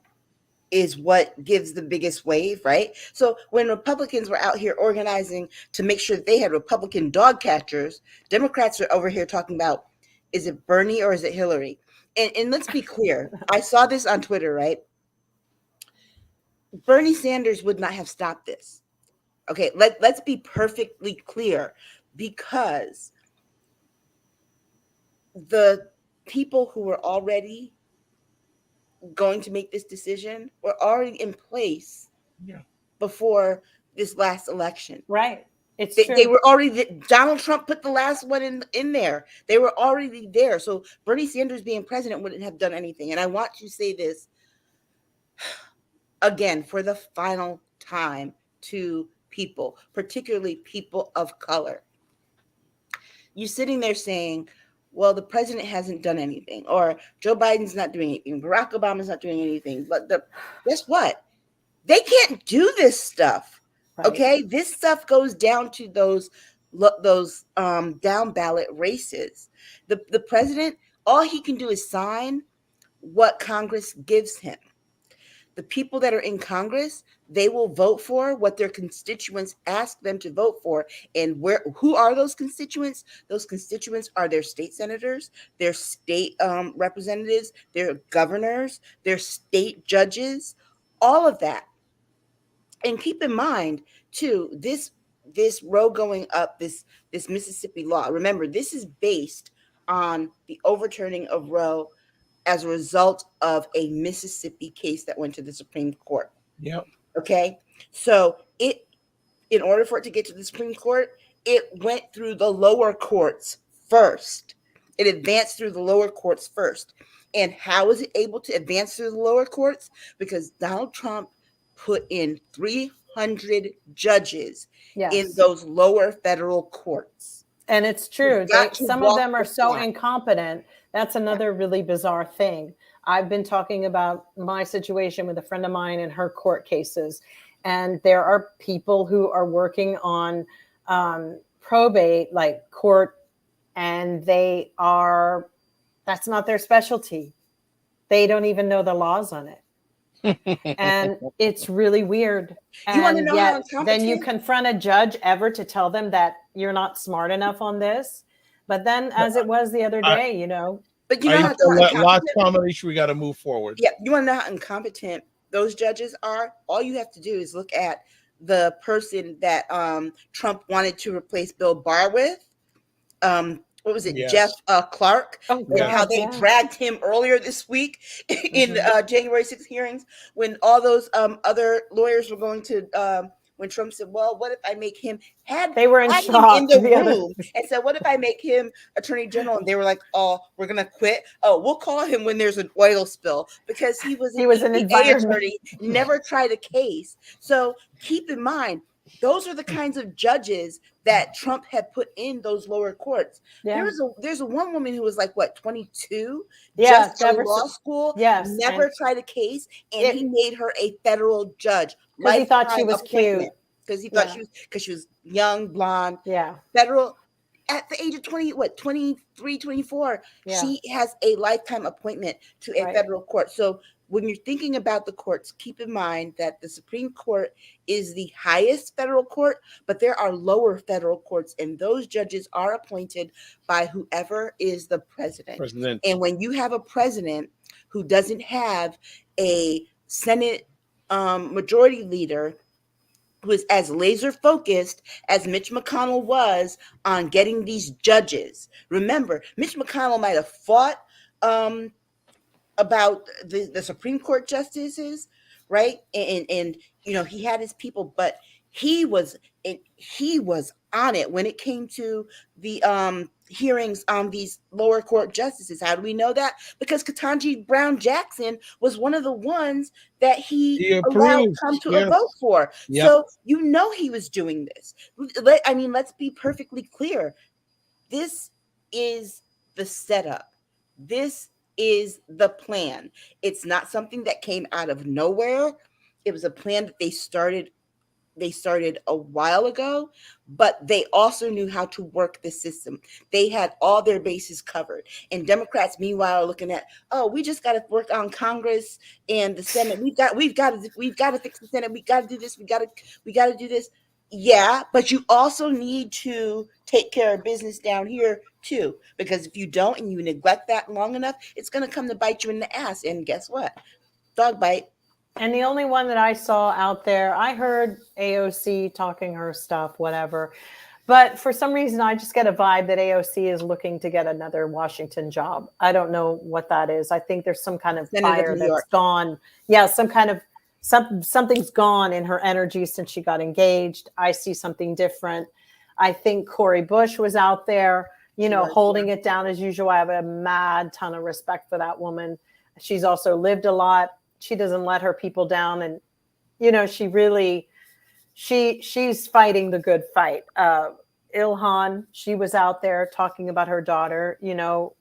gives the biggest wave, right? So when Republicans were out here organizing to make sure that they had Republican dog catchers, Democrats are over here talking about, is it Bernie or is it Hillary? And let's be clear. I saw this on Twitter, right? Bernie Sanders would not have stopped this. Okay, let's be perfectly clear, because the people who were already going to make this decision were already in place before this last election. Right. It's true. They were already, Donald Trump put the last one in there. They were already there. So Bernie Sanders being president wouldn't have done anything. And I want to say this again for the final time to people, particularly people of color. you sitting there saying, well, the president hasn't done anything, or Joe Biden's not doing anything, Barack Obama's not doing anything. But guess what? They can't do this stuff. Right. Okay, this stuff goes down to those down ballot races. The president, all he can do is sign what Congress gives him. The people that are in Congress, they will vote for what their constituents ask them to vote for. And who are those constituents? Those constituents are their state senators, their state representatives, their governors, their state judges, all of that. And keep in mind, too, this Roe going up, this Mississippi law. Remember, this is based on the overturning of Roe as a result of a Mississippi case that went to the Supreme Court. Yep. Okay. So in order for it to get to the Supreme Court, it went through the lower courts first. It advanced through the lower courts first. And how was it able to advance through the lower courts? Because Donald Trump put in 300 judges in those lower federal courts. And it's true. Some of them are so incompetent. That's another really bizarre thing. I've been talking about my situation with a friend of mine and her court cases. And there are people who are working on probate, like court, and that's not their specialty. They don't even know the laws on it. And it's really weird. And you want to know yet, then you confront a judge ever to tell them that you're not smart enough on this. But then, as it was the other day, But you know how last combination, we got to move forward. Yeah, you want to know how incompetent those judges are? All you have to do is look at the person that Trump wanted to replace Bill Barr with. What was it, Jeff Clark? And how they dragged him earlier this week in January 6th hearings, when all those other lawyers were going to. When Trump said, well, what if I make him, they were in shock in the room and said, what if I make him attorney general? And they were like, oh, we're going to quit. Oh, we'll call him when there's an oil spill, because he was an attorney, never tried a case. So keep in mind, those are the kinds of judges that Trump had put in those lower courts. Yeah. There's a one woman who was like, what, 22? Yeah, just out of law school. Yes, never tried a case, and he made her a federal judge. Because he thought she was cute. Because he thought she was young, blonde. Yeah. Federal at the age of 23, 24. Yeah. She has a lifetime appointment to a federal court. So when you're thinking about the courts, keep in mind that the Supreme Court is the highest federal court, but there are lower federal courts, and those judges are appointed by whoever is the president. And when you have a president who doesn't have a Senate majority leader who is as laser focused as Mitch McConnell was on getting these judges. Remember, Mitch McConnell might have fought about the Supreme Court justices, right? And he had his people, but he was on it when it came to the hearings on these lower court justices. How do we know that? Because Ketanji Brown Jackson was one of the ones that he allowed come to a vote for. Yep. So he was doing this. Let's be perfectly clear. This is the setup. This is the plan. It's not something that came out of nowhere. It was a plan that they started a while ago, but they also knew how to work the system. They had all their bases covered. And Democrats, meanwhile, are looking at, we just got to work on Congress and the Senate. We've got to fix the Senate. We got to do this. We got to do this. Yeah, but you also need to take care of business down here too, because if you don't and you neglect that long enough, it's going to come to bite you in the ass. And guess what? Dog bite. And the only one that I saw out there, I heard AOC talking her stuff, whatever. But for some reason, I just get a vibe that AOC is looking to get another Washington job. I don't know what that is. I think there's some kind of fire that's gone. Yeah, something's gone in her energy since she got engaged. I see something different. I think Cori Bush was out there, holding it down as usual. I have a mad ton of respect for that woman. She's also lived a lot. She doesn't let her people down. And, she really, she's fighting the good fight. Ilhan, she was out there talking about her daughter,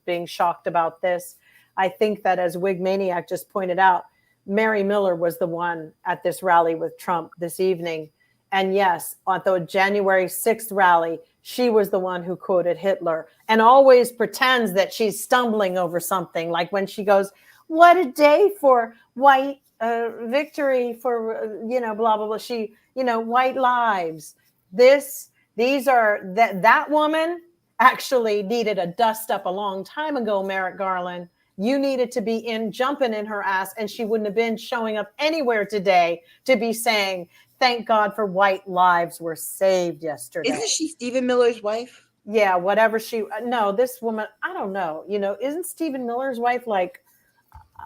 being shocked about this. I think that, as Wig Maniac just pointed out, Mary Miller was the one at this rally with Trump this evening. And yes, at the January 6th rally, she was the one who quoted Hitler and always pretends that she's stumbling over something. Like when she goes, "What a day for white victory for, blah, blah, blah." She, white lives. That woman actually needed a dust up a long time ago, Merrick Garland. You needed to be jumping in her ass, and she wouldn't have been showing up anywhere today to be saying, "Thank God for white lives were saved yesterday." Isn't she Stephen Miller's wife? Yeah, whatever no, this woman, I don't know. Isn't Stephen Miller's wife like,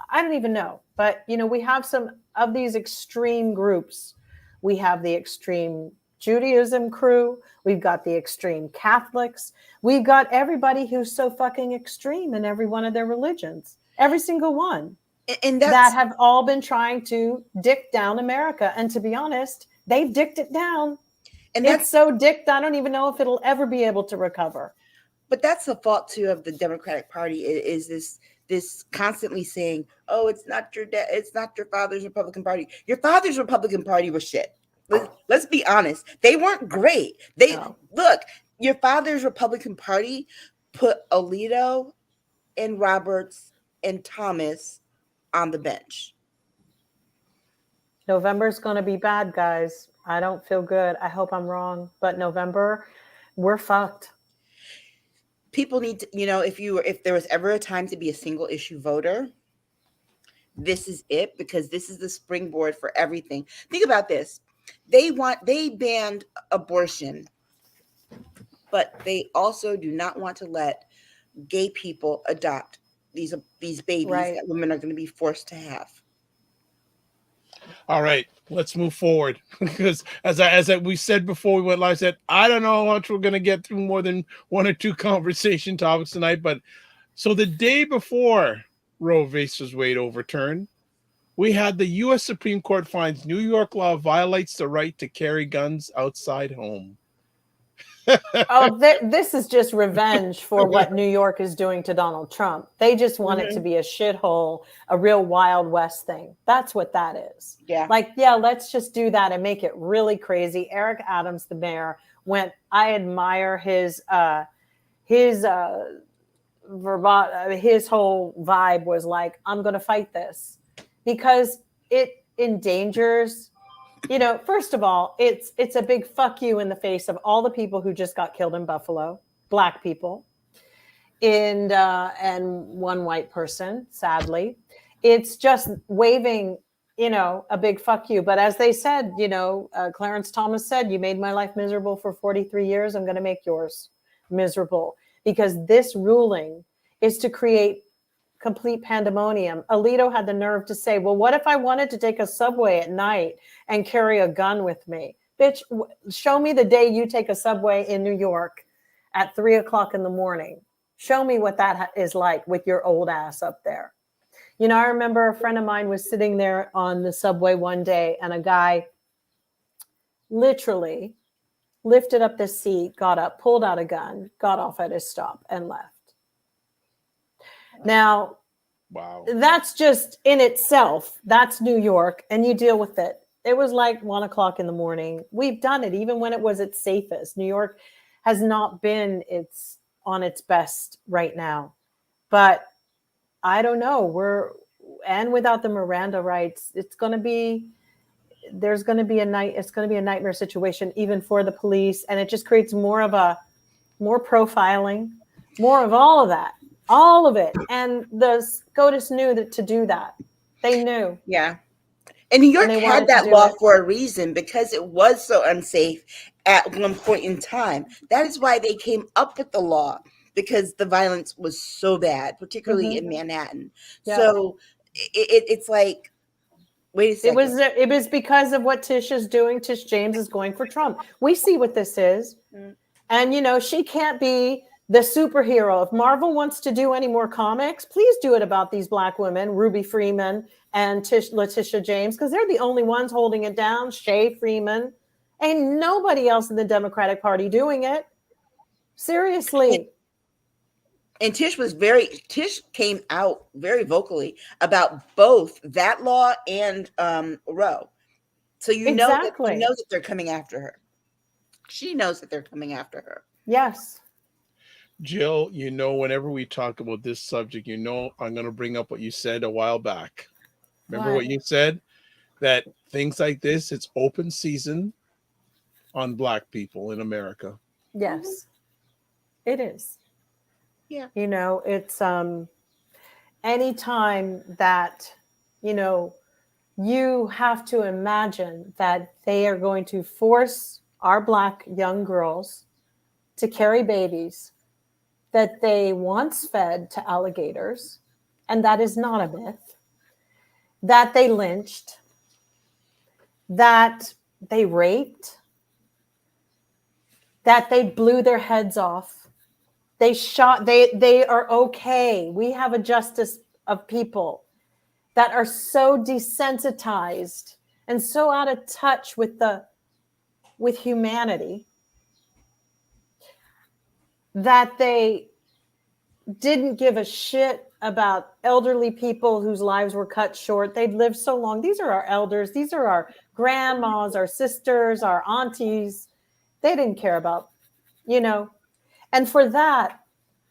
I don't even know. But, we have some of these extreme groups. We have the extreme Judaism crew. We've got the extreme Catholics. We've got everybody who's so fucking extreme in every one of their religions. Every single one. And that have all been trying to dick down America. And to be honest, they've dicked it down. And it's so dicked, I don't even know if it'll ever be able to recover. But that's the fault, too, of the Democratic Party is this constantly saying, "Oh, it's not your it's not your father's Republican Party. Your father's Republican Party was shit." Let's be honest. They weren't great. Look, your father's Republican Party put Alito and Roberts and Thomas on the bench. November's going to be bad, guys. I don't feel good. I hope I'm wrong. But November, we're fucked. People need to, if there was ever a time to be a single issue voter, this is it, because this is the springboard for everything. Think about this. They banned abortion, but they also do not want to let gay people adopt these babies that women are going to be forced to have. All right, let's move forward, because as we said before we went live, I said I don't know how much we're going to get through more than one or two conversation topics tonight. But so the day before Roe versus Wade overturned, we had the U.S. Supreme Court finds New York law violates the right to carry guns outside home. This is just revenge for what New York is doing to Donald Trump. They just want it to be a shithole, a real Wild West thing. That's what that is. Yeah. Let's just do that and make it really crazy. Eric Adams, the mayor, I admire his whole vibe was like, I'm going to fight this because it endangers. First of all, it's a big fuck you in the face of all the people who just got killed in Buffalo, Black people, and one white person, sadly. It's just waving, a big fuck you. But as they said, Clarence Thomas said, "You made my life miserable for 43 years. I'm going to make yours miserable," because this ruling is to create complete pandemonium. Alito had the nerve to say, "Well, what if I wanted to take a subway at night and carry a gun with me?" Bitch, show me the day you take a subway in New York at 3:00 in the morning. Show me what that is like with your old ass up there. I remember a friend of mine was sitting there on the subway one day, and a guy literally lifted up the seat, got up, pulled out a gun, got off at his stop, and left. Now, wow, that's just in itself. That's New York, and you deal with it. It was like 1:00 in the morning. We've done it even when it was its safest. New York has not been on its best right now. But I don't know. And without the Miranda rights, it's going to be a nightmare situation even for the police, and it just creates more profiling, more of all of that. All of it. And the SCOTUS knew to do that. They knew. Yeah. And New York had that law for a reason, because it was so unsafe at one point in time. That is why they came up with the law, because the violence was so bad, particularly in Manhattan. Yeah. So it's like, wait a second. It was because of what Tish is doing. Tish James is going for Trump. We see what this is. And, she can't be the superhero. If Marvel wants to do any more comics, please do it about these Black women, Ruby Freeman and Letitia James, because they're the only ones holding it down. Shay Freeman. Ain't nobody else in the Democratic Party doing it. Seriously. And Tish came out very vocally about both that law and Roe. So Exactly. you know that they're coming after her. She knows that they're coming after her. Yes. Jill, whenever we talk about this subject, I'm going to bring up what you said a while back. Remember what you said? That things like this, it's open season on Black people in America. Yes, it is. Yeah. It's anytime that, you have to imagine that they are going to force our Black young girls to carry babies that they once fed to alligators, and that is not a myth, that they lynched, that they raped, that they blew their heads off, they shot, they are okay. We have a justice of people that are so desensitized and so out of touch with humanity that they didn't give a shit about elderly people whose lives were cut short. They'd lived so long. These are our elders. These are our grandmas, our sisters, our aunties. They didn't care about, And for that,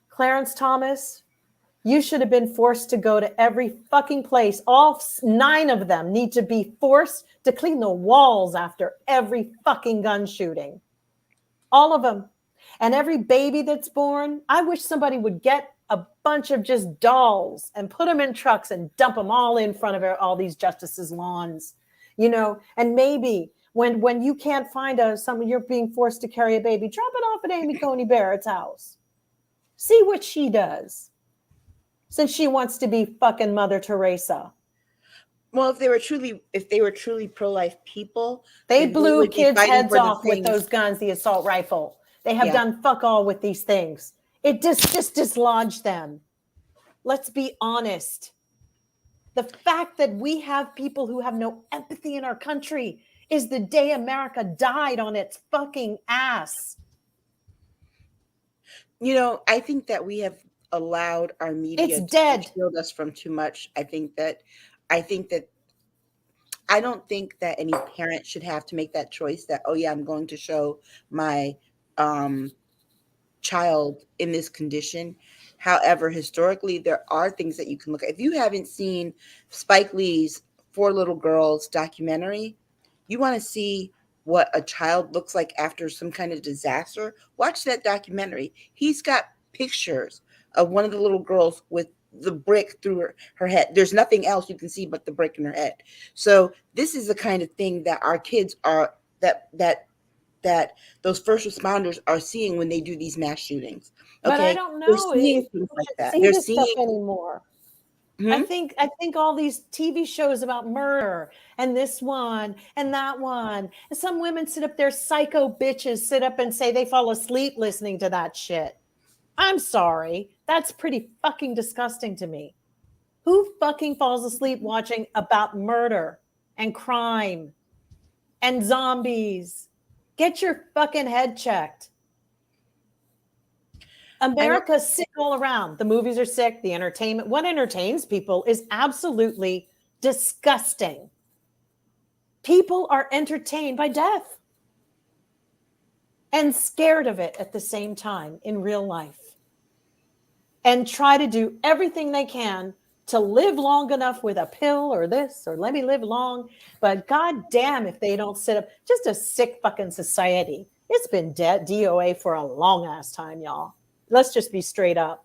Clarence Thomas, you should have been forced to go to every fucking place. All 9 of them need to be forced to clean the walls after every fucking gun shooting. All of them. And every baby that's born, I wish somebody would get a bunch of just dolls and put them in trucks and dump them all in front of all these justices' lawns, and maybe when you can't find you're being forced to carry a baby, drop it off at Amy Coney Barrett's house. See what she does. Since she wants to be fucking Mother Teresa. Well, if they were truly pro-life people, they blew kids' heads off with those guns, the assault rifle. They have done fuck all with these things. It just dislodged them. Let's be honest. The fact that we have people who have no empathy in our country is the day America died on its fucking ass. I think that we have allowed our media to shield us from too much. I don't think that any parent should have to make that choice that, oh yeah, I'm going to show my child in this condition. However, historically, there are things that you can look at. If you haven't seen Spike Lee's 4 Little Girls documentary, you want to see what a child looks like after some kind of disaster, watch that documentary. He's got pictures of one of the little girls with the brick through her head. There's nothing else you can see but the brick in her head. So this is the kind of thing that our kids are, that those first responders are seeing when they do these mass shootings. Okay? But I don't know if things like that. They're seeing stuff anymore. I think all these TV shows about murder and this one and that one, and some women sit up there, psycho bitches sit up and say they fall asleep listening to that shit. I'm sorry. That's pretty fucking disgusting to me. Who fucking falls asleep watching about murder and crime and zombies? Get your fucking head checked. America's sick all around. The movies are sick. The entertainment, what entertains people is absolutely disgusting. People are entertained by death and scared of it at the same time in real life, and try to do everything they can to live long enough with a pill or this, or let me live long. But God damn if they don't sit up. Just a sick fucking society. It's been DOA for a long ass time, y'all. Let's just be straight up.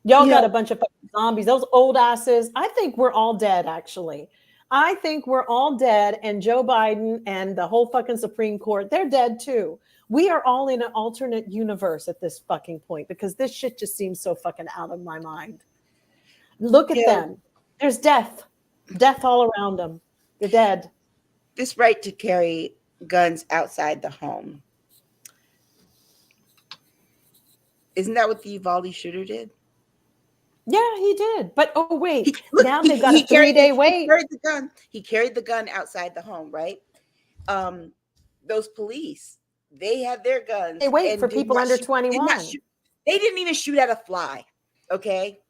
Y'all got a bunch of fucking zombies. Those old asses. I think we're all dead, actually. I think we're all dead, and Joe Biden and the whole fucking Supreme Court, they're dead too. We are all in an alternate universe at this fucking point, because this shit just seems so fucking out of my mind. Look at them. There's death all around them. They're dead. This right to carry guns outside the home. Isn't that what the Uvalde shooter did? Yeah, he did. But oh wait, now they've got a 3-day wait. He carried the gun outside the home, right? Those police They had their guns. They wait and for did people not under shoot- 21. They didn't even shoot at a fly. Okay.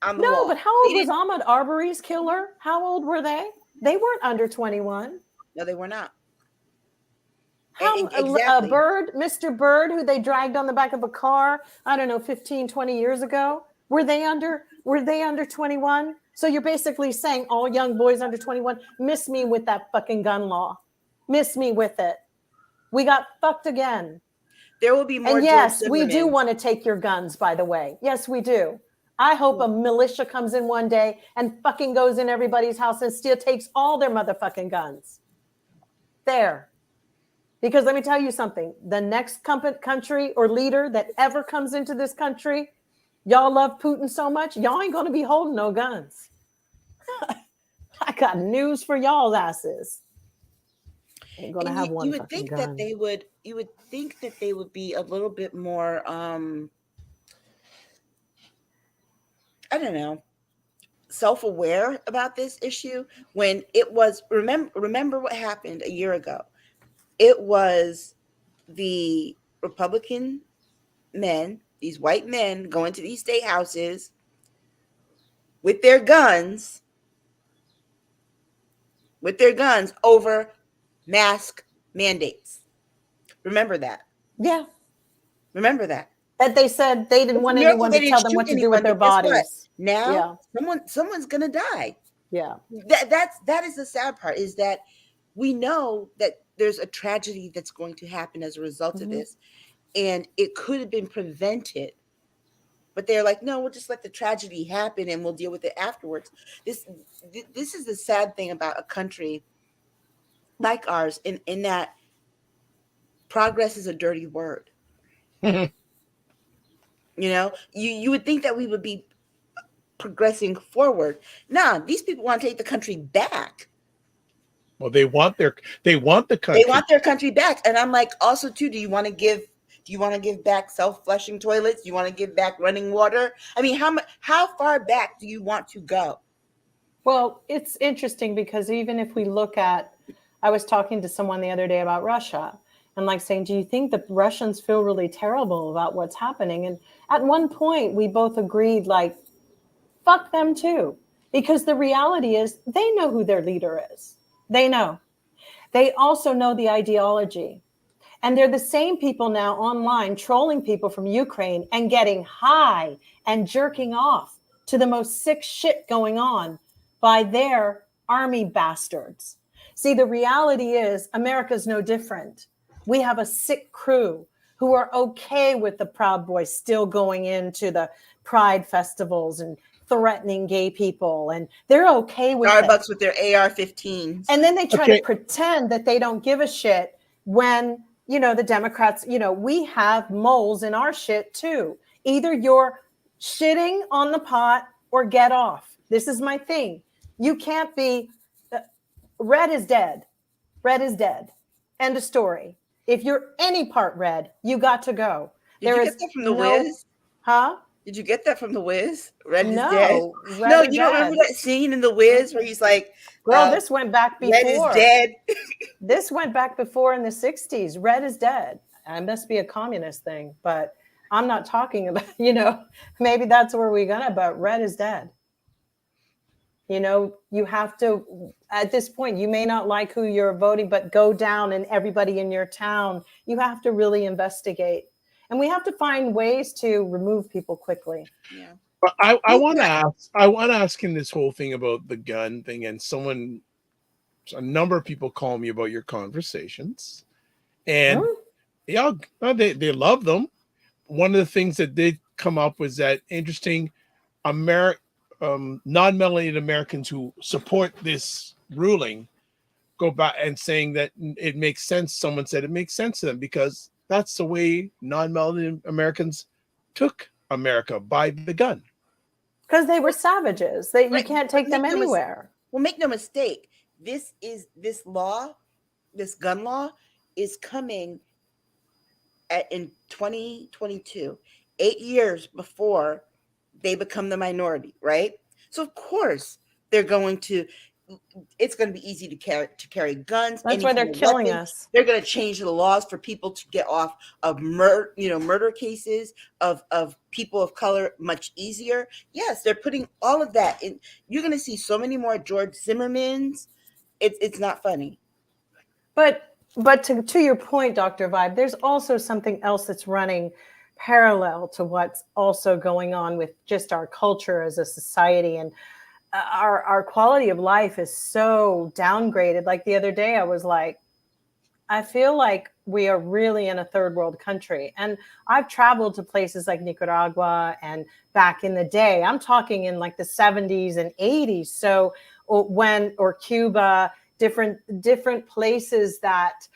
On the No, wall. but how old was Ahmaud Arbery's killer? How old were they? They weren't under 21. No, they were not. How Exactly. Mr. Bird, who they dragged on the back of a car, I don't know, 15, 20 years ago, were they under 21? So you're basically saying all young boys under 21 miss me with that fucking gun law. Miss me with it. We got fucked again. There will be more. And yes, we do want to take your guns, by the way. Yes, we do. I hope a militia comes in one day and fucking goes in everybody's house and takes all their motherfucking guns. There. Because let me tell you something. The next country or leader that ever comes into this country, y'all love Putin so much, y'all ain't going to be holding no guns. I got news for y'all asses. Ain't going to have one. You would think that they would. You would think that they would be a little bit more. I don't know, self-aware about this issue when it was. Remember what happened a year ago. It was the Republican men, these white men, going to these state houses with their guns over mask mandates. Remember that? Yeah. Remember that? That they said they didn't want anyone to tell them what to do with their bodies. Now, someone's gonna die. Yeah. That is the sad part, is that we know that there's a tragedy that's going to happen as a result of this, and it could have been prevented. But they're like, no, we'll just let the tragedy happen and we'll deal with it afterwards. This is the sad thing about a country like ours, in that progress is a dirty word. You know, you would think that we would be progressing forward. Nah, these people want to take the country back. Well, they want the country. They want their country back. And I'm like, also too, do you want to give back self-flushing toilets? Do you want to give back running water? I mean, how far back do you want to go? Well, it's interesting because even if we look at, I was talking to someone the other day about Russia and like saying, do you think the Russians feel really terrible about what's happening? And at one point we both agreed, like, fuck them too. Because the reality is they know who their leader is. They know. They also know the ideology. And they're the same people now online trolling people from Ukraine and getting high and jerking off to the most sick shit going on by their army bastards. See, the reality is America's no different. We have a sick crew who are okay with the Proud Boys still going into the Pride festivals and threatening gay people, and they're okay with Starbucks with their AR-15s. And then they try to pretend that they don't give a shit when, you know, the Democrats, you know, we have moles in our shit too. Either you're shitting on the pot or get off. This is my thing. You can't be, red is dead. Red is dead. End of story. If you're any part red, you got to go. Did you get that from the Wiz? Huh? Did you get that from the Wiz? Red is dead. Red No, is you don't dead. remember that scene in the Wiz where he's like, girl, this went back before. Red is dead. This went back before in the 60s. Red is dead. It must be a communist thing, but I'm not talking about, you know, maybe that's where we're gonna, but red is dead. You know, you have to, at this point, you may not like who you're voting, but go down and everybody in your town, you have to really investigate. And we have to find ways to remove people quickly. Yeah. But I want to ask in this whole thing about the gun thing, and a number of people call me about your conversations, and yeah, they love them. One of the things that did come up was that interesting non-melanated Americans who support this ruling go back and saying that it makes sense. Someone said it makes sense to them because that's the way non-melanated Americans took America, by the gun. Because they were savages. You can't take them anywhere. Well, make no mistake. This gun law is coming in 2022, 8 years before they become the minority, right? So of course they're going to it's going to be easy to carry guns. That's why they're killing us. They're going to change the laws for people to get off of murder cases of people of color much easier. Yes, they're putting all of that in. You're going to see so many more George Zimmermans. It's not funny. But to your point, Dr. Vibe, there's also something else that's running parallel to what's also going on with just our culture as a society, and our quality of life is so downgraded. Like the other day, I was like, I feel like we are really in a third world country. And I've traveled to places like Nicaragua and back in the day, I'm talking in like the 70s and 80s. So or Cuba, different places that,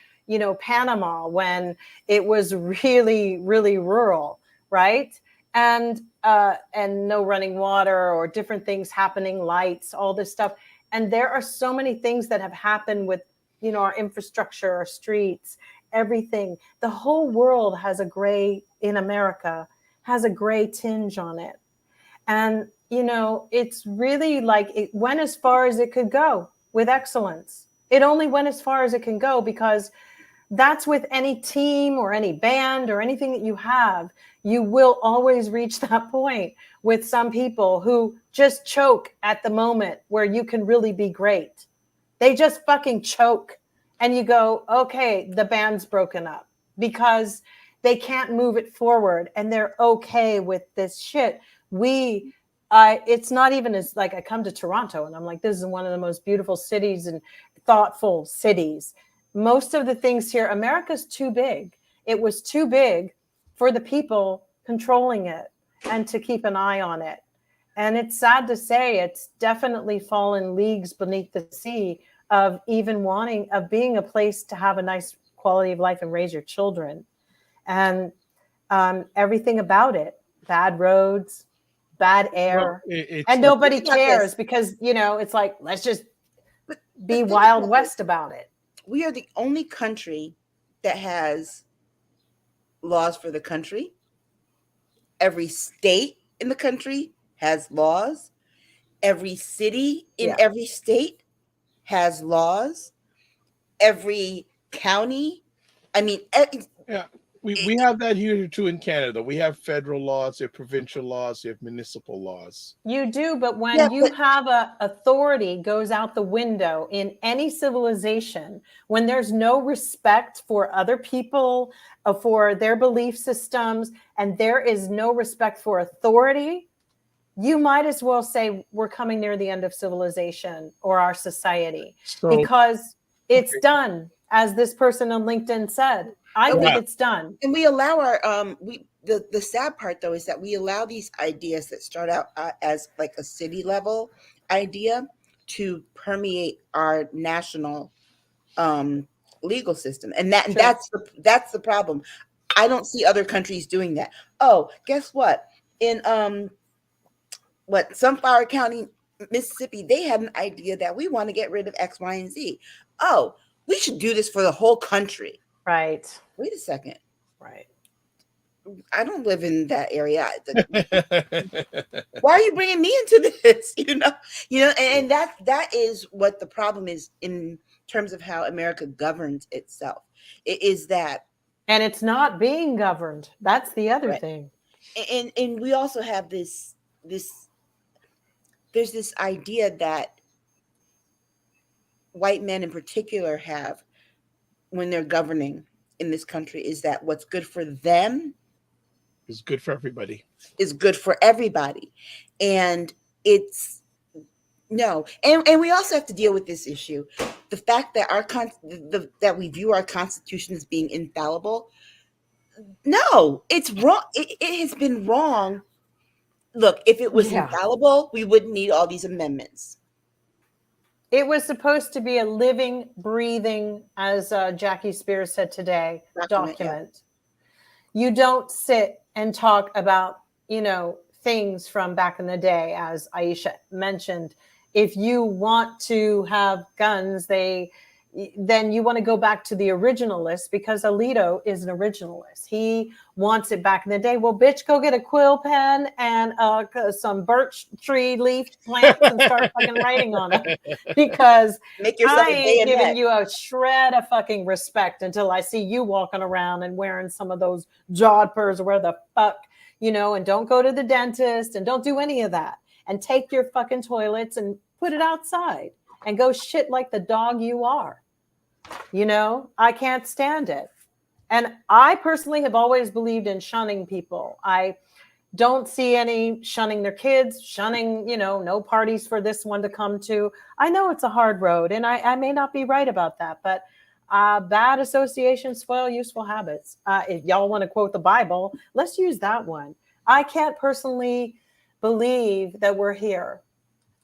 Panama, when it was really, really rural, right? And no running water or different things happening, lights, all this stuff. And there are so many things that have happened with, our infrastructure, our streets, everything. The whole world in America has a gray tinge on it. And, it's really like it went as far as it could go with excellence. It only went as far as it can go because that's with any team or any band or anything that you have. You will always reach that point with some people who just choke at the moment where you can really be great. They just fucking choke. And you go, okay, the band's broken up because they can't move it forward and they're okay with this shit. It's not even as like I come to Toronto and I'm like, this is one of the most beautiful cities and thoughtful cities. Most of the things here, America's too big. It was too big for the people controlling it and to keep an eye on it. And it's sad to say it's definitely fallen leagues beneath the sea of even being a place to have a nice quality of life and raise your children. And everything about it, bad roads, bad air, and nobody cares because, it's like, let's just be Wild West about it. We are the only country that has laws for the country. Every state in the country has laws. Every city in every state has laws. Every county. I mean, we have that here too in Canada. We have federal laws, we have provincial laws, we have municipal laws. You do, but when you have authority goes out the window in any civilization, when there's no respect for other people, for their belief systems, and there is no respect for authority, you might as well say we're coming near the end of civilization or our society because it's done, as this person on LinkedIn said. I think it's done. And we allow the sad part though is that we allow these ideas that start out as like a city level idea to permeate our national legal system. And that's the problem. I don't see other countries doing that. Oh, guess what? In Sunflower County, Mississippi, they had an idea that we want to get rid of X, Y, and Z. Oh, we should do this for the whole country. Right. Wait a second. Right. I don't live in that area. Why are you bringing me into this? And that is what the problem is in terms of how America governs itself. It is that, and it's not being governed. That's the other thing. And we also have this. There's this idea that white men in particular have when they're governing in this country is that what's good for them is good for everybody. Is good for everybody. And it's no. And we also have to deal with this issue. The fact that that we view our Constitution as being infallible. No, it's wrong. It has been wrong. Look, if it was infallible, we wouldn't need all these amendments. It was supposed to be a living, breathing, as Jackie Spears said today, document. Yeah. You don't sit and talk about, things from back in the day, as Aisha mentioned. If you want to have guns, they then you want to go back to the originalist, because Alito is an originalist. He wants it back in the day. Well, bitch, go get a quill pen and some birch tree leaf plants and start fucking writing on them, because Make yourself I a ain't giving bayonet. you a shred of fucking respect until I see you walking around and wearing some of those jodhpurs or where the fuck, and don't go to the dentist and don't do any of that. And take your fucking toilets and put it outside and go shit like the dog you are. I can't stand it. And I personally have always believed in shunning people. I don't see any shunning their kids, shunning, no parties for this one to come to. I know it's a hard road, and I may not be right about that, but bad associations spoil useful habits. If y'all want to quote the Bible, let's use that one. I can't personally believe that we're here.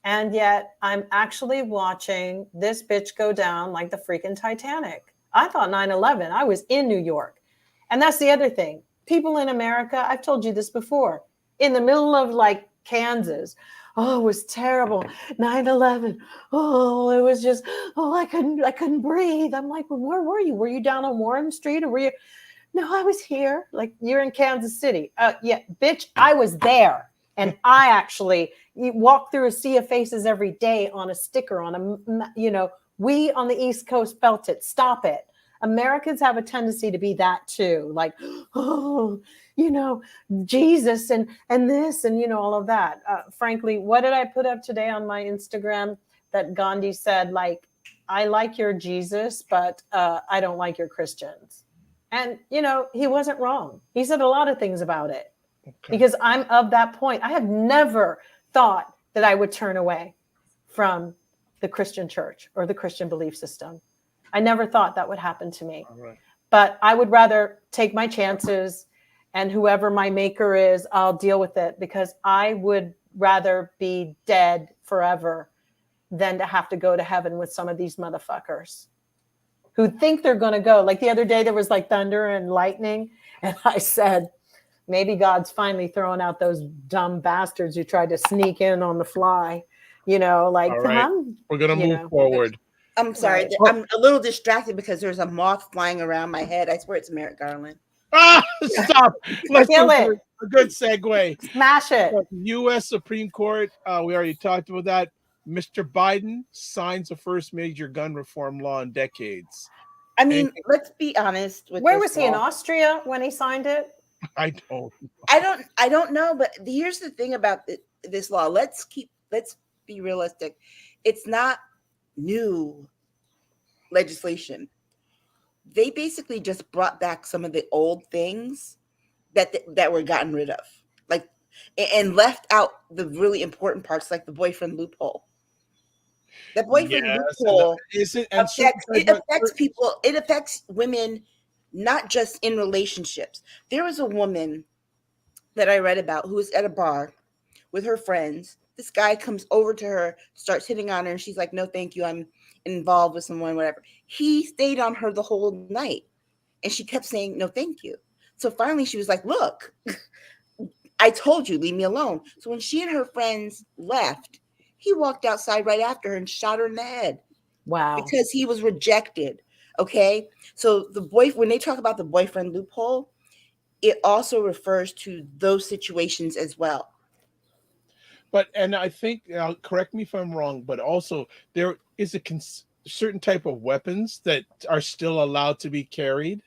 And yet I'm actually watching this bitch go down like the freaking Titanic. I thought 9/11, I was in New York. And that's the other thing. People in America, I've told you this before, in the middle of like Kansas, oh, it was terrible. 9/11. Oh, it was just, I couldn't breathe. I'm like, well, where were you? Were you down on Warren Street, or were you? No, I was here. Like, you're in Kansas City. Yeah, bitch, I was there. And I actually walk through a sea of faces every day on a sticker, we on the East Coast felt it. Stop it. Americans have a tendency to be that too. Like, Jesus and this and, all of that. Frankly, what did I put up today on my Instagram that Gandhi said, like, I like your Jesus, but I don't like your Christians. And, he wasn't wrong. He said a lot of things about it. Okay. Because I'm of that point. I have never thought that I would turn away from the Christian church or the Christian belief system. I never thought that would happen to me. All right. But I would rather take my chances, and whoever my maker is, I'll deal with it, because I would rather be dead forever than to have to go to heaven with some of these motherfuckers who think they're going to go. Like the other day, there was like thunder and lightning. And I said, maybe God's finally throwing out those dumb bastards who tried to sneak in on the fly, like, all right. We're going to move forward. I'm sorry. Right. I'm a little distracted because there's a moth flying around my head. I swear it's Merrick Garland. Stop. Let's kill it. A good segue. Smash it. U.S. Supreme Court. We already talked about that. Mr. Biden signs the first major gun reform law in decades. I mean, let's be honest. Where was he, in Austria when he signed it? I don't know, but here's the thing about this law. Let's be realistic. It's not new legislation. They basically just brought back some of the old things that were gotten rid of, like, and left out the really important parts, like the boyfriend loophole. The boyfriend loophole affects people. It affects women. Not just in relationships. There was a woman that I read about who was at a bar with her friends. This guy comes over to her, starts hitting on her, and she's like, no, thank you. I'm involved with someone, whatever. He stayed on her the whole night, and she kept saying, no, thank you. So finally she was like, look, I told you, leave me alone. So when she and her friends left, he walked outside right after her and shot her in the head. Wow. Because he was rejected. Okay, so when they talk about the boyfriend loophole, it also refers to those situations as well. And I think, correct me if I'm wrong, but also there is a certain type of weapons that are still allowed to be carried.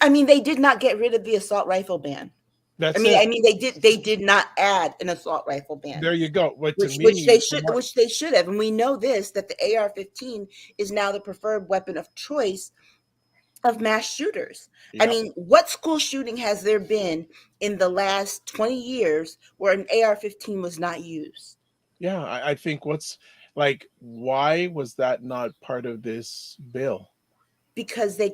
I mean, they did not get rid of the assault rifle ban. I mean, they did not add an assault rifle ban. There you go. Which they should have. And we know that the AR-15 is now the preferred weapon of choice of mass shooters. Yep. I mean, what school shooting has there been in the last 20 years where an AR-15 was not used? Yeah, I think why was that not part of this bill? Because they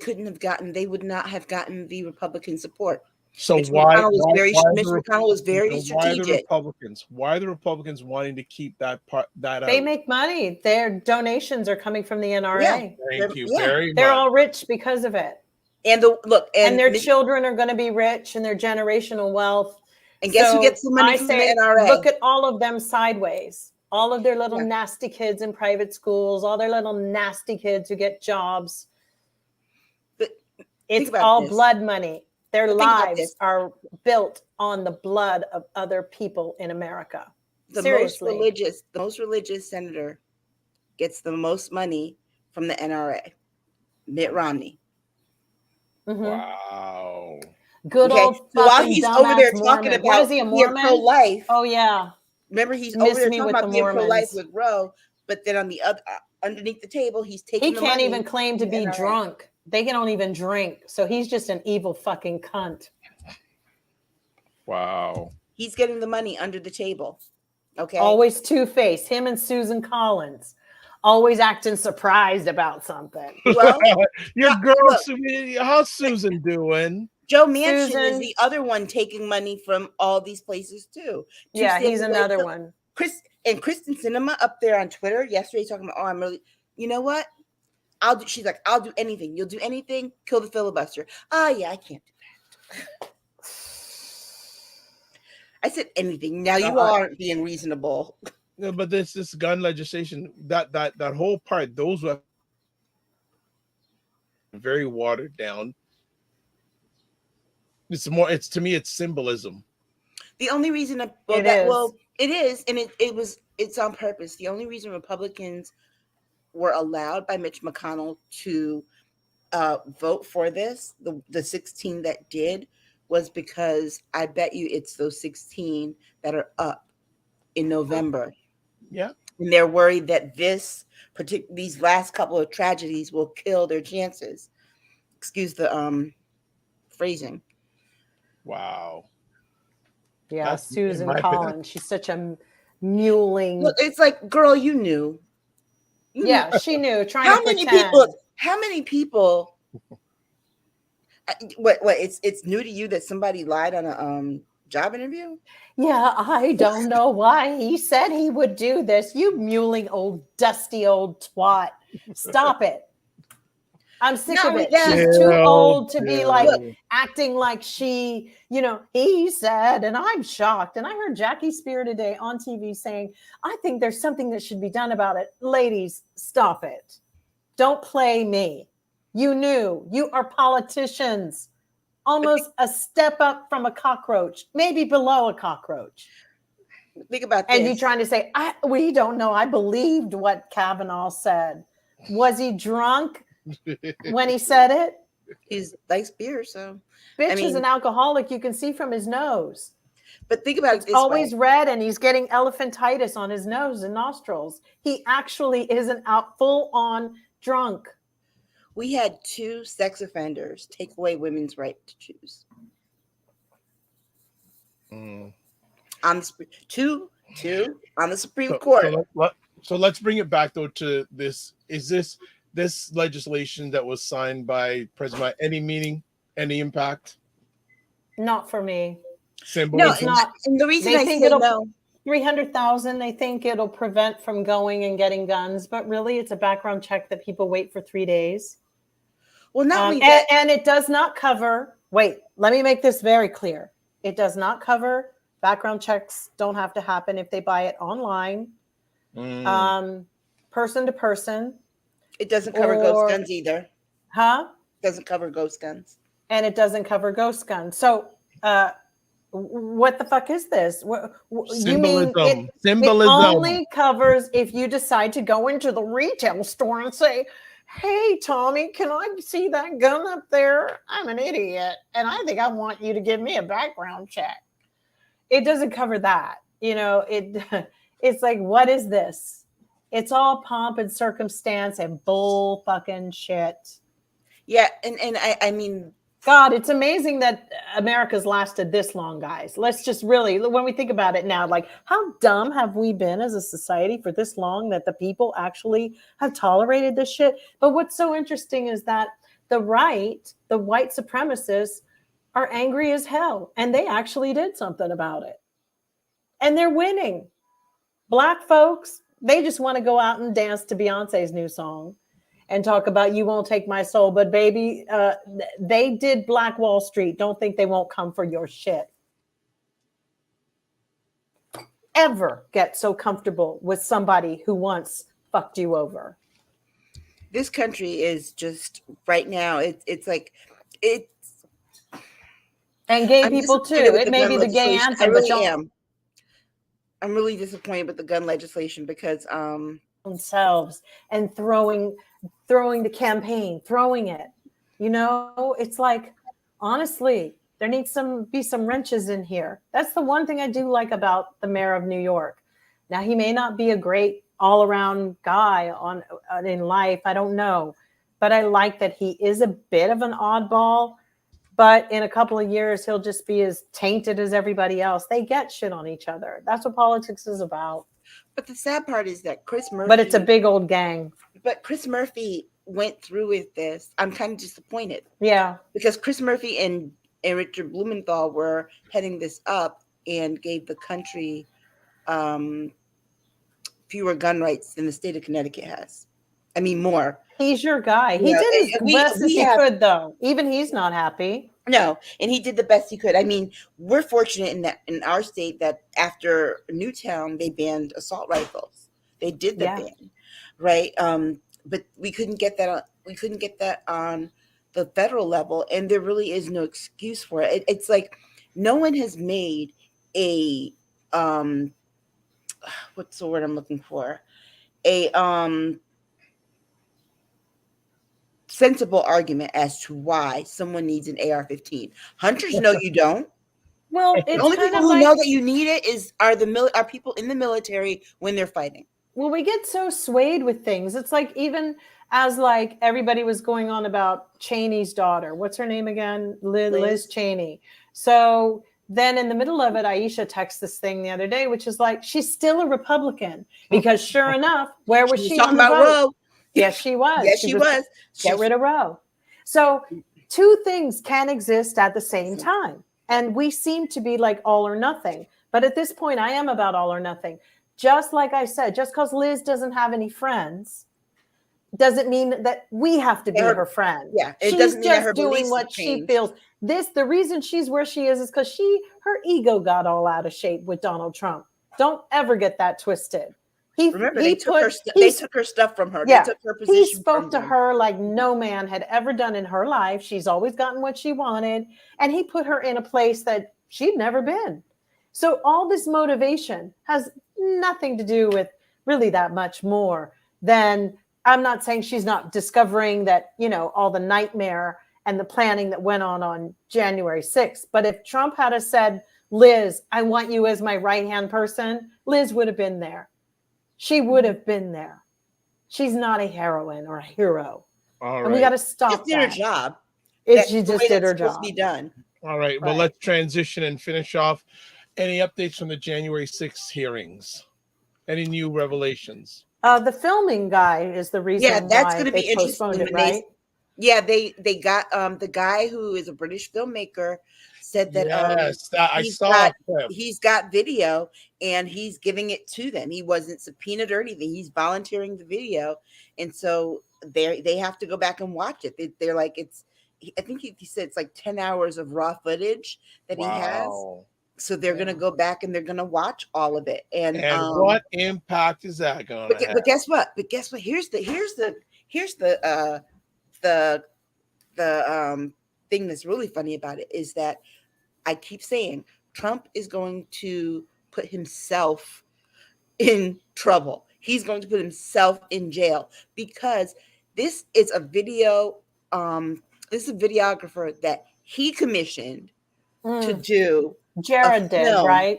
would not have gotten the Republican support. So Mitch why McConnell was very strategic. Why are the Republicans wanting to keep that part out? They make money. Their donations are coming from the NRA. Yeah. Thank you very much. They're all rich because of it. And their children are going to be rich, and their generational wealth. And guess who gets the money from the NRA? Look at all of them sideways. All of their little nasty kids in private schools, all their little nasty kids who get jobs. But it's all blood money. Their lives are built on the blood of other people in America. The Seriously. most religious senator gets the most money from the NRA. Mitt Romney. Mm-hmm. Wow. Good old so while he's over there Mormon. talking about what is he, a Mormon? Being pro-life. Oh yeah. Remember, he's over there talking about being pro-life with Roe, but then on the other, underneath the table, he's taking. He can't even claim to be drunk. They don't even drink, so he's just an evil fucking cunt. Wow. He's getting the money under the table. Okay. Always two-faced. Him and Susan Collins. Always acting surprised about something. Well, your girl, how's Susan doing? Joe Manchin is the other one taking money from all these places too. Yeah, he's another one. Kristen Sinema up there on Twitter yesterday talking about, I'm really, you know what? She's like, I'll do anything. You'll do anything. Kill the filibuster. Yeah, I can't do that. I said anything. Now you aren't being reasonable. No, but this gun legislation, that whole part, those were very watered down. To me, it's symbolism. The only reason it is, and it's on purpose. The only reason Republicans were allowed by Mitch McConnell to vote for this, the 16 that did, was because I bet you it's those 16 that are up in November. Yeah. And they're worried that these last couple of tragedies will kill their chances. Excuse the phrasing. Wow. Yeah, Susan Collins. She's such a muling. Look, it's like, girl, you knew. She knew. How many people? What? It's new to you that somebody lied on a job interview? Yeah, I don't know why he said he would do this. You muling old dusty old twat. Stop it. I'm sick of it. She's too old to be acting like she, he said, and I'm shocked. And I heard Jackie Spear today on TV saying, I think there's something that should be done about it. Ladies, stop it. Don't play me. You knew. You are politicians. Almost a step up from a cockroach, maybe below a cockroach. Think about this. And you trying to say, we don't know. I believed what Kavanaugh said. Was he drunk when he said it? He's likes beer, so. Bitch is an alcoholic. You can see from his nose. But think about it. It's always red, and he's getting elephantitis on his nose and nostrils. He actually is full-on drunk. We had 2 sex offenders take away women's right to choose. On the two on the Supreme Court. So let's bring it back though to this. Is this legislation that was signed by President any meaning, any impact? Not for me. Symbolism? No, it's not. And the reason I say no. 300,000, they think it'll prevent from going and getting guns, but really it's a background check that people wait for 3 days. Well, and it does not cover. Wait, let me make this very clear. It does not cover background checks. Don't have to happen if they buy it online, person to person. It doesn't cover ghost guns either. Huh? Doesn't cover ghost guns. And it doesn't cover ghost guns. So, what the fuck is this? You mean it only covers if you decide to go into the retail store and say, hey, Tommy, can I see that gun up there? I'm an idiot, and I think I want you to give me a background check. It doesn't cover that. It's like, what is this? It's all pomp and circumstance and bull fucking shit. Yeah, and I mean, God, it's amazing that America's lasted this long, guys. Let's just really, when we think about it now, like, how dumb have we been as a society for this long that the people actually have tolerated this shit? But what's so interesting is that the right, the white supremacists, are angry as hell, and they actually did something about it. And they're winning. Black folks, they just want to go out and dance to Beyonce's new song and talk about you won't take my soul. But baby, they did Black Wall Street. Don't think they won't come for your shit. ever get so comfortable with somebody who once fucked you over. This country is just right now. It's like it's. And gay I'm people too. disappointed with It the may gun be the gay legislation. I anthem, but really am. I'm really disappointed with the gun legislation because themselves and throwing the campaign, throwing it. You know, it's like, honestly, there needs be some wrenches in here. That's the one thing I do like about the mayor of New York. Now, he may not be a great all-around guy in life. I don't know, but I like that he is a bit of an oddball. But in a couple of years, he'll just be as tainted as everybody else. They get shit on each other. That's what politics is about. But the sad part is that Chris Murphy. But it's a big old gang. But Chris Murphy went through with this. I'm kind of disappointed. Yeah. Because Chris Murphy and Richard Blumenthal were heading this up and gave the country fewer gun rights than the state of Connecticut has. I mean, more. He's your guy. He did as best as he could, though. Even he's not happy. No, and he did the best he could. I mean, we're fortunate in our state that after Newtown, they banned assault rifles. They did the ban, right? But we couldn't get that. We couldn't get that on the federal level, and there really is no excuse for it. It's like no one has made a what's the word I'm looking for? A sensible argument as to why someone needs an AR-15. Hunters know you don't. Well, it's the only people who know that you need it are people in the military when they're fighting. Well, we get so swayed with things. It's like even as like everybody was going on about Cheney's daughter. What's her name again? Liz Cheney. So then in the middle of it, Aisha texts this thing the other day, which is like, she's still a Republican because sure enough, where was she talking on the about vote? Roe? Yes, she was. Yes, she was. Get rid of Roe. So two things can exist at the same time. And we seem to be like all or nothing. But at this point, I am about all or nothing. Just like I said, just because Liz doesn't have any friends doesn't mean that we have to be her friend. Yeah, she's doesn't mean just that her doing what she feels. The reason she's where she is because her ego got all out of shape with Donald Trump. Don't ever get that twisted. They took her stuff from her. Yeah, they took her position. He spoke to her like no man had ever done in her life. She's always gotten what she wanted, and he put her in a place that she'd never been. So all this motivation has nothing to do with really that much more than, I'm not saying she's not discovering that, all the nightmare and the planning that went on January 6th. But if Trump had said, Liz, I want you as my right-hand person, Liz would have been there. She would have been there. She's not a heroine or a hero. All right. And we got to stop she did her job. She just did her job. To be done. All right. Well, let's transition and finish off. Any updates from the January 6th hearings? Any new revelations? The filming guy is the reason. Yeah, that's going to be interesting, right? They got the guy who is a British filmmaker said that he's got video and he's giving it to them. He wasn't subpoenaed or anything. He's volunteering the video, and so they have to go back and watch it. They're like I think he said it's like 10 hours of raw footage that he has. So they're going to go back and they're going to watch all of it. And what impact is that going to have? But guess what? Here's the thing that's really funny about it is that I keep saying Trump is going to put himself in trouble. He's going to put himself in jail because this is a video. This is a videographer that he commissioned to do. Jared did, right?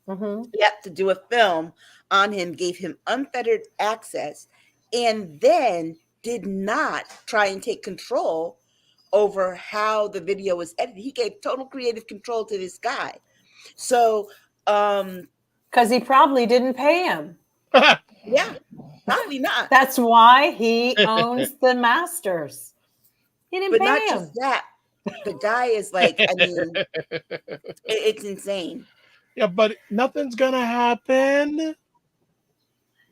Mm-hmm. Yep, to do a film on him, gave him unfettered access, and then did not try and take control over how the video was edited. He gave total creative control to this guy. So, because he probably didn't pay him. Yeah, probably not. That's why he owns the masters. He didn't pay him. But not just that. The guy is like, I mean, it's insane. Yeah, but nothing's gonna happen.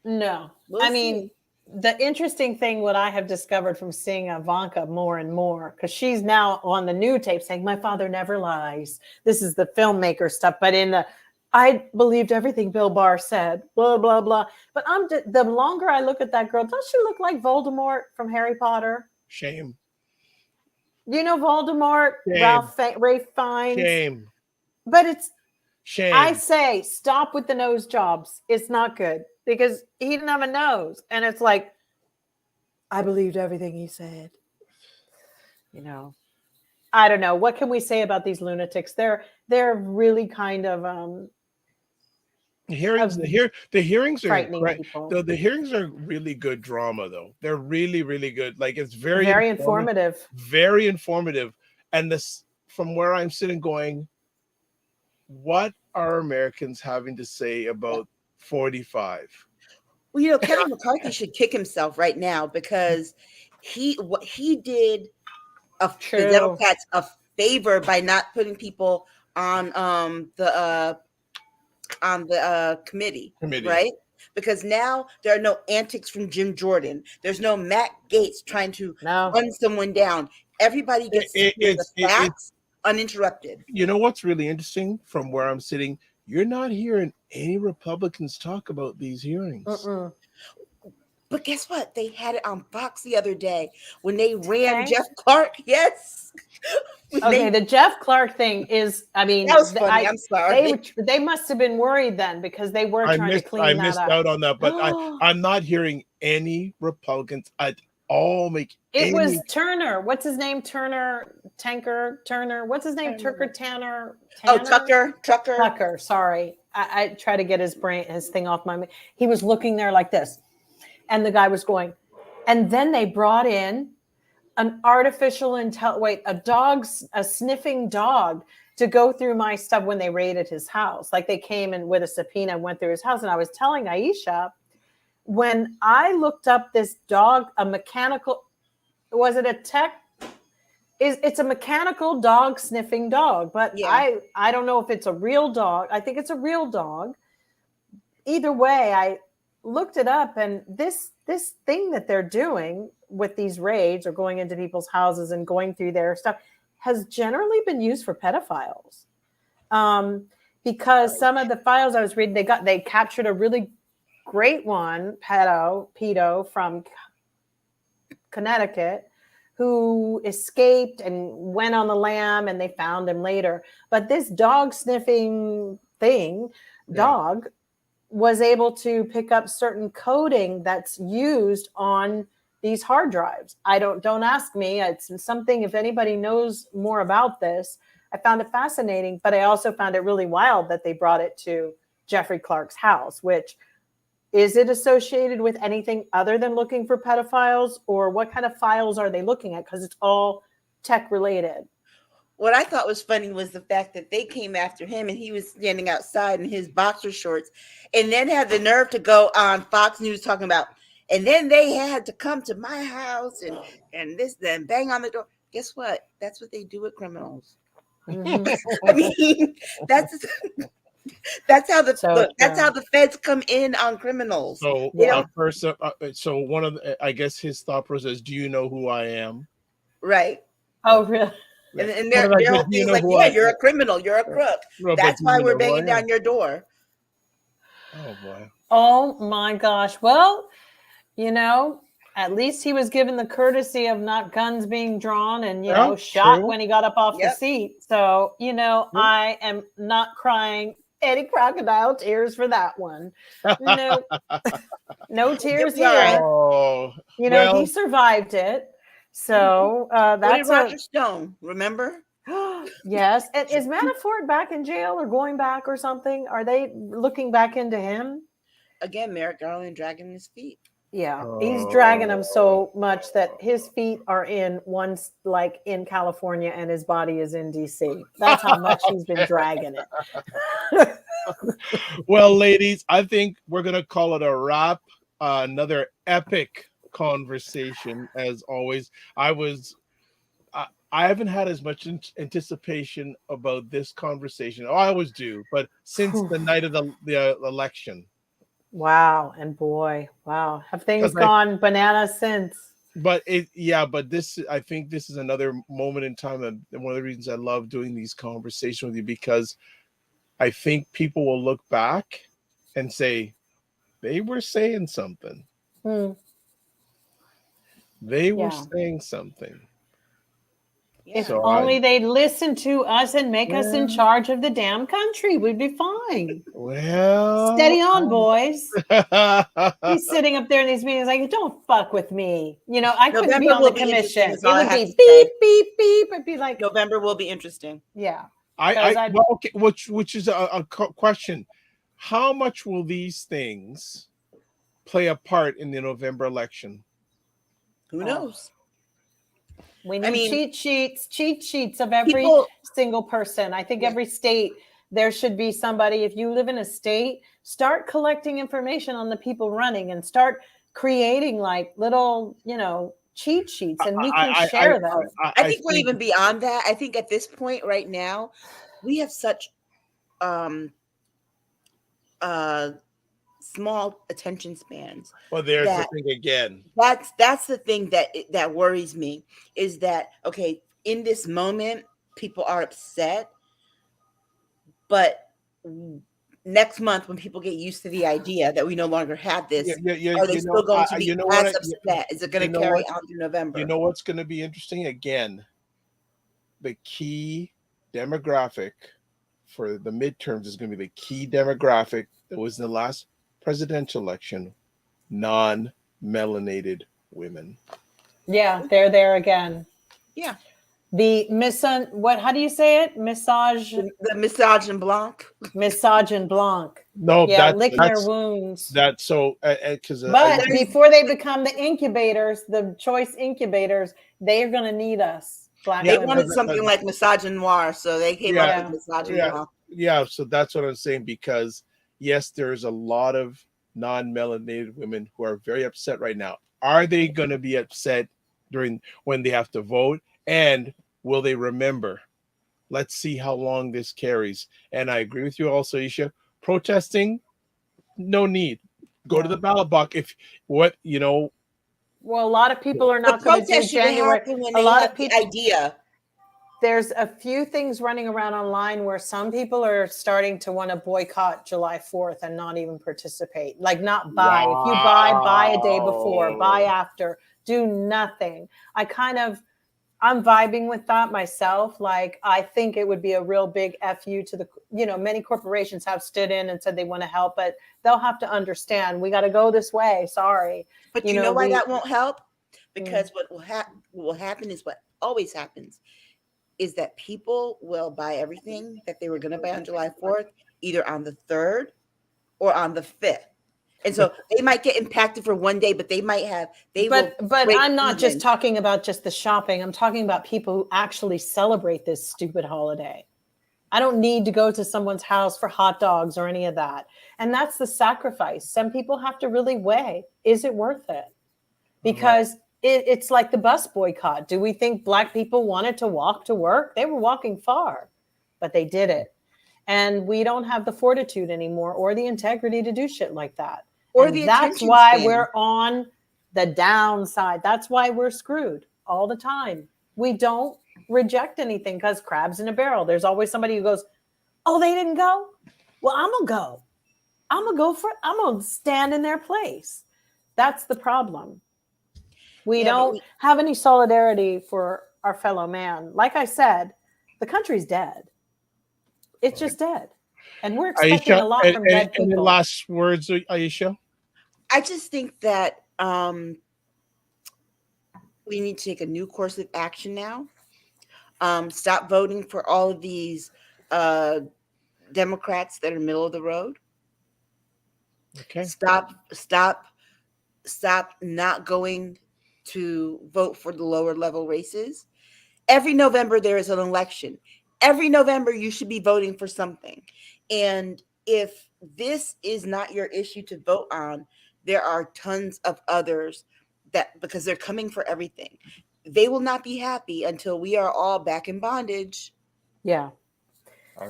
No, I mean, the interesting thing, what I have discovered from seeing Ivanka more and more, because she's now on the new tape saying, "My father never lies." This is the filmmaker stuff, but in the I believed everything Bill Barr said, blah, blah, blah. But the longer I look at that girl, does she look like Voldemort from Harry Potter? Shame. You know Voldemort, Shame. Ralph Fiennes? Shame. But it's, Shame. I say, stop with the nose jobs. It's not good because he didn't have a nose. And it's like, I believed everything he said. You know, I don't know. What can we say about these lunatics? They're really kind of the hearings are the hearings are really good drama though. They're really, really good. Like it's very informative. Very informative. And this, from where I'm sitting going, what are Americans having to say about 45? Well, you know, Kevin McCarthy should kick himself right now because what he did the Democrats a favor by not putting people on the committee, right? Because now there are no antics from Jim Jordan. There's no Matt Gaetz trying to run someone down. Everybody gets to hear the facts uninterrupted. You know what's really interesting from where I'm sitting? You're not hearing any Republicans talk about these hearings. But guess what? They had it on Fox the other day when they ran Jeff Clark. Yes. The Jeff Clark thing is, I mean, that was funny. I'm sorry. They must have been worried then because they were trying to clean that up. I missed out on that, but I'm not hearing any Republicans at all make it was Turner. What's his name? Turner. What's his name? Tanner. Oh, Tucker. Sorry. I try to get his thing off my. He was looking there like this. And the guy was going, and then they brought in an artificial a sniffing dog to go through my stuff when they raided his house. Like they came in with a subpoena and went through his house. And I was telling Aisha, when I looked up this dog, it's a mechanical dog sniffing dog, but I don't know if it's a real dog. I think it's a real dog. Either way, I looked it up, and this thing that they're doing with these raids or going into people's houses and going through their stuff has generally been used for pedophiles. Because some of the files I was reading, they captured a really great one, pedo from Connecticut, who escaped and went on the lam, and they found him later. But this dog sniffing dog was able to pick up certain coding that's used on these hard drives. Don't ask me. It's something, if anybody knows more about this, I found it fascinating, but I also found it really wild that they brought it to Jeffrey Clark's house, which is it associated with anything other than looking for pedophiles, or what kind of files are they looking at? Because it's all tech related. What I thought was funny was the fact that they came after him and he was standing outside in his boxer shorts, and then had the nerve to go on Fox News talking about, and then they had to come to my house and this, then bang on the door. Guess what? That's what they do with criminals. Mm-hmm. I mean, that's how the feds come in on criminals. So so one of I guess his thought process, do you know who I am? Right. Oh, really? And their whole thing is like, you're a criminal, you're a crook. That's why we're banging down your door. Oh boy. Oh my gosh. Well, at least he was given the courtesy of not guns being drawn and shot when he got up off the seat. So I am not crying any crocodile tears for that one. No tears here. Oh, he survived it. So that's Roger Stone, remember? Yes. And is Manafort back in jail or going back or something? Are they looking back into him? Again, Merrick Garland dragging his feet. Yeah, he's dragging him so much that his feet are in California and his body is in DC. That's how much he's been dragging it. Well, ladies, I think we're going to call it a wrap. Another epic conversation as always. I haven't had as much anticipation about this conversation. I always do, but since the night of the election. Wow. And boy, wow. Have things gone bananas since? But I think this is another moment in time, and one of the reasons I love doing these conversations with you, because I think people will look back and say, they were saying something. They were saying something. If So only they'd listen to us and make us in charge of the damn country, we'd be fine. Well, steady on, boys. He's sitting up there in these meetings like, don't fuck with me. You know, I couldn't be on the commission. It would be beep, beep, beep. It'd be like November will be interesting. Yeah. Well, okay, which is a question. How much will these things play a part in the November election? Who knows? We need cheat sheets of every single person. I think every state, there should be somebody. If you live in a state, start collecting information on the people running and start creating like little, cheat sheets, and we can share them. I think we're even beyond that. I think at this point right now, we have such small attention spans. Well, there's the thing again. That's the thing that worries me, is that, okay, in this moment, people are upset, but next month, when people get used to the idea that we no longer have this, are they still going to be as upset? Is it going to carry on through November? You know what's going to be interesting? Again, the key demographic for the midterms is going to be the key demographic that was in the last presidential election: non-melanated women. Yeah, they're there again. Yeah. The how do you say it? The misogyn blanc. Misogyn blanc. No, yeah, licking their wounds. That's so because. But before they become the incubators, the choice incubators, they are going to need us. They wanted something like misogynoir, so they came up with misogynoir. Yeah, so that's what I'm saying, because yes, there's a lot of non-melanated women who are very upset right now. Are they going to be upset when they have to vote? And will they remember? Let's see how long this carries. And I agree with you also, Aisha. Protesting, no need. Go to the ballot box. Well, a lot of people are not going to do January. A lot of people. Idea. There's a few things running around online where some people are starting to want to boycott July 4th and not even participate. Like, not buy. Wow. If you buy a day before, buy after, do nothing. I'm vibing with that myself. Like, I think it would be a real big FU to many corporations have stood in and said they want to help, but they'll have to understand we got to go this way. Sorry. But you know why that won't help? Because what will happen is what always happens, is that people will buy everything that they were going to buy on July 4th, either on the 3rd or on the 5th. And so they might get impacted for one day, but but I'm not just talking about just the shopping. I'm talking about people who actually celebrate this stupid holiday. I don't need to go to someone's house for hot dogs or any of that. And that's the sacrifice. Some people have to really weigh, is it worth it? Because it's like the bus boycott. Do we think Black people wanted to walk to work? They were walking far, but they did it. And we don't have the fortitude anymore or the integrity to do shit like that. That's why we're on the downside. That's why we're screwed all the time. We don't reject anything because crabs in a barrel. There's always somebody who goes, oh, they didn't go? Well, I'm going to go. I'm going to stand in their place. That's the problem. We don't have any solidarity for our fellow man. Like I said, the country's dead. It's just dead. And we're expecting a lot from dead people. Any last words, Aisha? I just think that we need to take a new course of action now. Stop voting for all of these Democrats that are middle of the road. Okay. Stop not going to vote for the lower level races. Every November there is an election. Every November you should be voting for something. And if this is not your issue to vote on, there are tons of others because they're coming for everything. They will not be happy until we are all back in bondage. Yeah.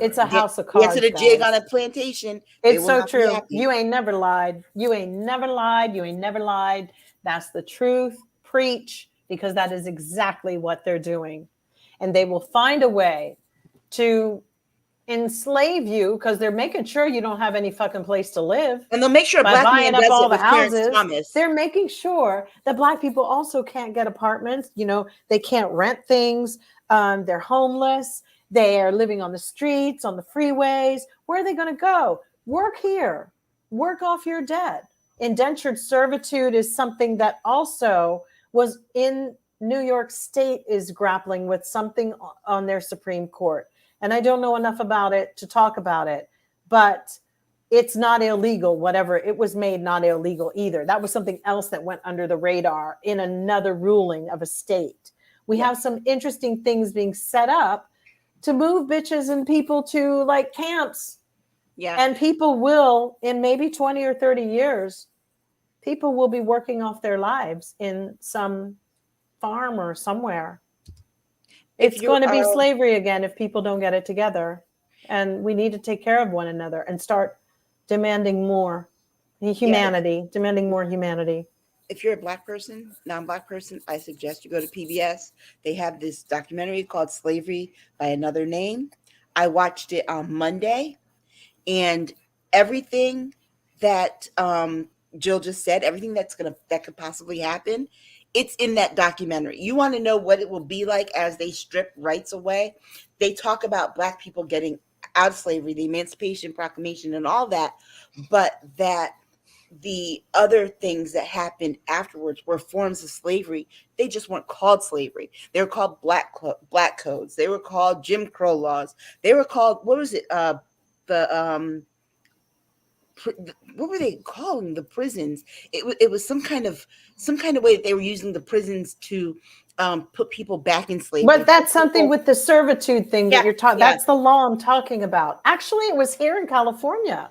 It's a house of cards. Get to the jig on a plantation. It's so true. You ain't never lied. You ain't never lied. You ain't never lied. That's the truth. Preach, because that is exactly what they're doing. And they will find a way to enslave you because they're making sure you don't have any fucking place to live. And they'll make sure a By black buying man up does all it the with Clarence houses, Thomas. they're making sure that black people also can't get apartments. You know, they can't rent things. They're homeless. They are living on the streets, on the freeways. Where are they going to go? Work here. Work off your debt. Indentured servitude is something that also was in New York State is grappling with something on their Supreme Court. And I don't know enough about it to talk about it, but it's not illegal, whatever. It was made not illegal either. That was something else that went under the radar in another ruling of a state. We have some interesting things being set up to move bitches and people to like camps. Yeah. And people will, in maybe 20 or 30 years, people will be working off their lives in some farm or somewhere. It's going to be slavery again if people don't get it together. And we need to take care of one another and start demanding more humanity, demanding more humanity. If you're a black person, non-black person, I suggest you go to PBS. They have this documentary called Slavery by Another Name. I watched it on Monday, and everything that Jill just said, everything that could possibly happen, it's in that documentary. You want to know what it will be like as they strip rights away? They talk about black people getting out of slavery, the Emancipation Proclamation and all that, but that the other things that happened afterwards were forms of slavery. They just weren't called slavery. They were called black codes. They were called Jim Crow laws. They were called, what was it? What were they calling the prisons? It was some kind of way that they were using the prisons to put people back in slavery. But that's something with the servitude thing that you're talking. That's the law I'm talking about. Actually, it was here in California.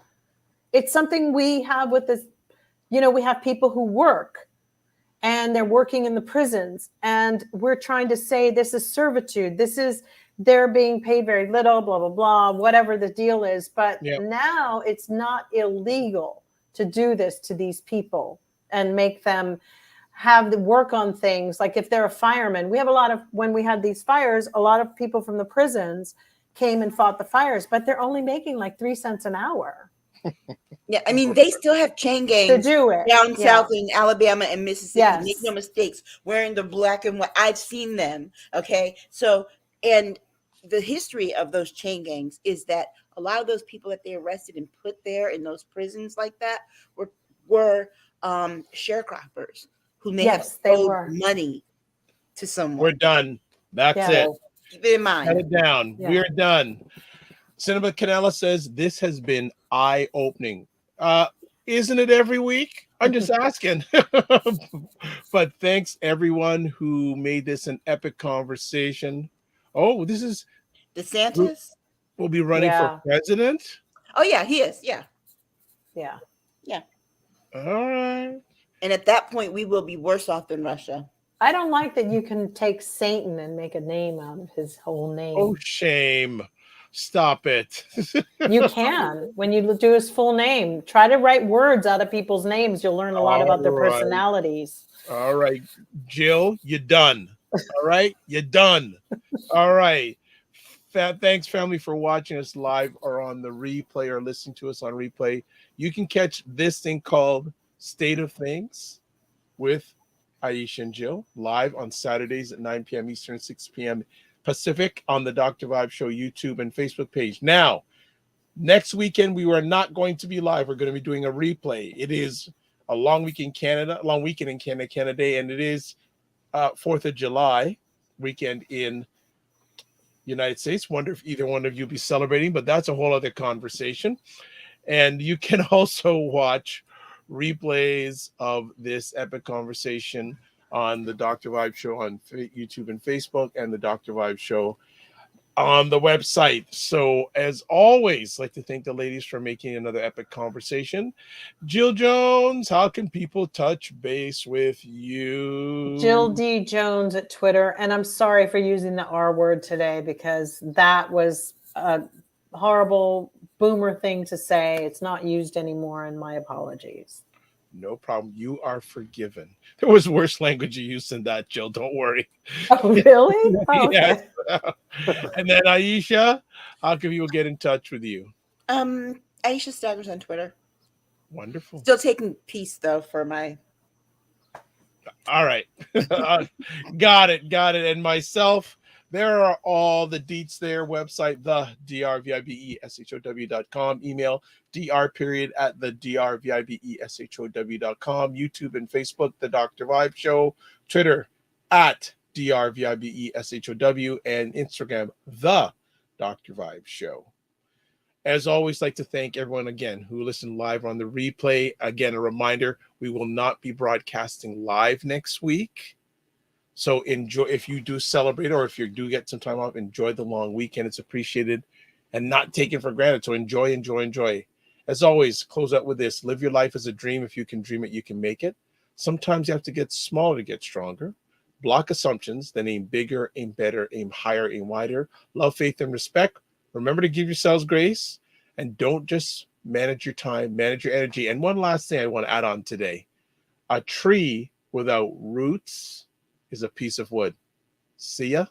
It's something we have with this. You know, we have people who work and they're working in the prisons, and we're trying to say this is servitude. This is they're being paid very little, blah, blah, blah, whatever the deal is. But now it's not illegal to do this to these people and make them have the work on things. Like if they're a fireman, we have a lot of, when we had these fires, a lot of people from the prisons came and fought the fires, but they're only making like 3 cents an hour. Yeah, I mean, they still have chain gangs to do it down south in Alabama and Mississippi. Yes. Make no mistakes, wearing the black and white. I've seen them. Okay, so and the history of those chain gangs is that a lot of those people that they arrested and put there in those prisons like that were sharecroppers who may have owed money to someone. We're done. That's it. Keep it in mind. Cut it down. Yeah. We're done. Cinema Canela says this has been eye-opening. Isn't it every week? I'm just asking. But thanks everyone who made this an epic conversation. Oh, this is DeSantis will be running for president. Oh yeah, he is. Yeah. All right. And at that point, we will be worse off than Russia. I don't like that you can take Satan and make a name out of his whole name. Oh, shame. Stop it. You can. When you do his full name, try to write words out of people's names. You'll learn a lot about their personalities. All right. Jill, you're done. All right. You're done. All right. Thanks, family, for watching us live or on the replay or listening to us on replay. You can catch this thing called State of Things with Aisha and Jill live on Saturdays at 9 p.m. Eastern, 6 p.m. Pacific on the Dr. Vibe Show YouTube and Facebook page. Now, next weekend, we were not going to be live. We're going to be doing a replay. It is a long week in Canada, long weekend in Canada Day, and it is 4th of July weekend in United States. Wonder if either one of you be celebrating, but that's a whole other conversation. And you can also watch replays of this epic conversation on the Dr. Vibe Show on YouTube and Facebook, and the Dr. Vibe Show on the website. So as always, I'd like to thank the ladies for making another epic conversation. Jill Jones, how can people touch base with you? Jill D. Jones at Twitter. And I'm sorry for using the R word today, because that was a horrible boomer thing to say. It's not used anymore, and my apologies. No problem. You are forgiven. There was worse language you used than that, Jill. Don't worry. Oh, really? Oh, okay. Yes. And then Aisha, how can people get in touch with you? Aisha Staggers on Twitter. Wonderful. Still taking peace though for my. All right. Got it. And myself, there are all the deets there. Website, the drvibeshow.com. Email, dr@ the drvibeshow.com. YouTube and Facebook, The Dr. Vibe Show. Twitter, at drvibeshow. And Instagram, The Dr. Vibe Show. As always, like to thank everyone again who listened live on the replay. Again, a reminder, we will not be broadcasting live next week. So enjoy, if you do celebrate or if you do get some time off, enjoy the long weekend. It's appreciated and not taken for granted. So enjoy. As always, close out with this. Live your life as a dream. If you can dream it, you can make it. Sometimes you have to get smaller to get stronger. Block assumptions, then aim bigger, aim better, aim higher, aim wider. Love, faith, and respect. Remember to give yourselves grace and don't just manage your time, manage your energy. And one last thing I want to add on today. A tree without roots is a piece of wood. See ya.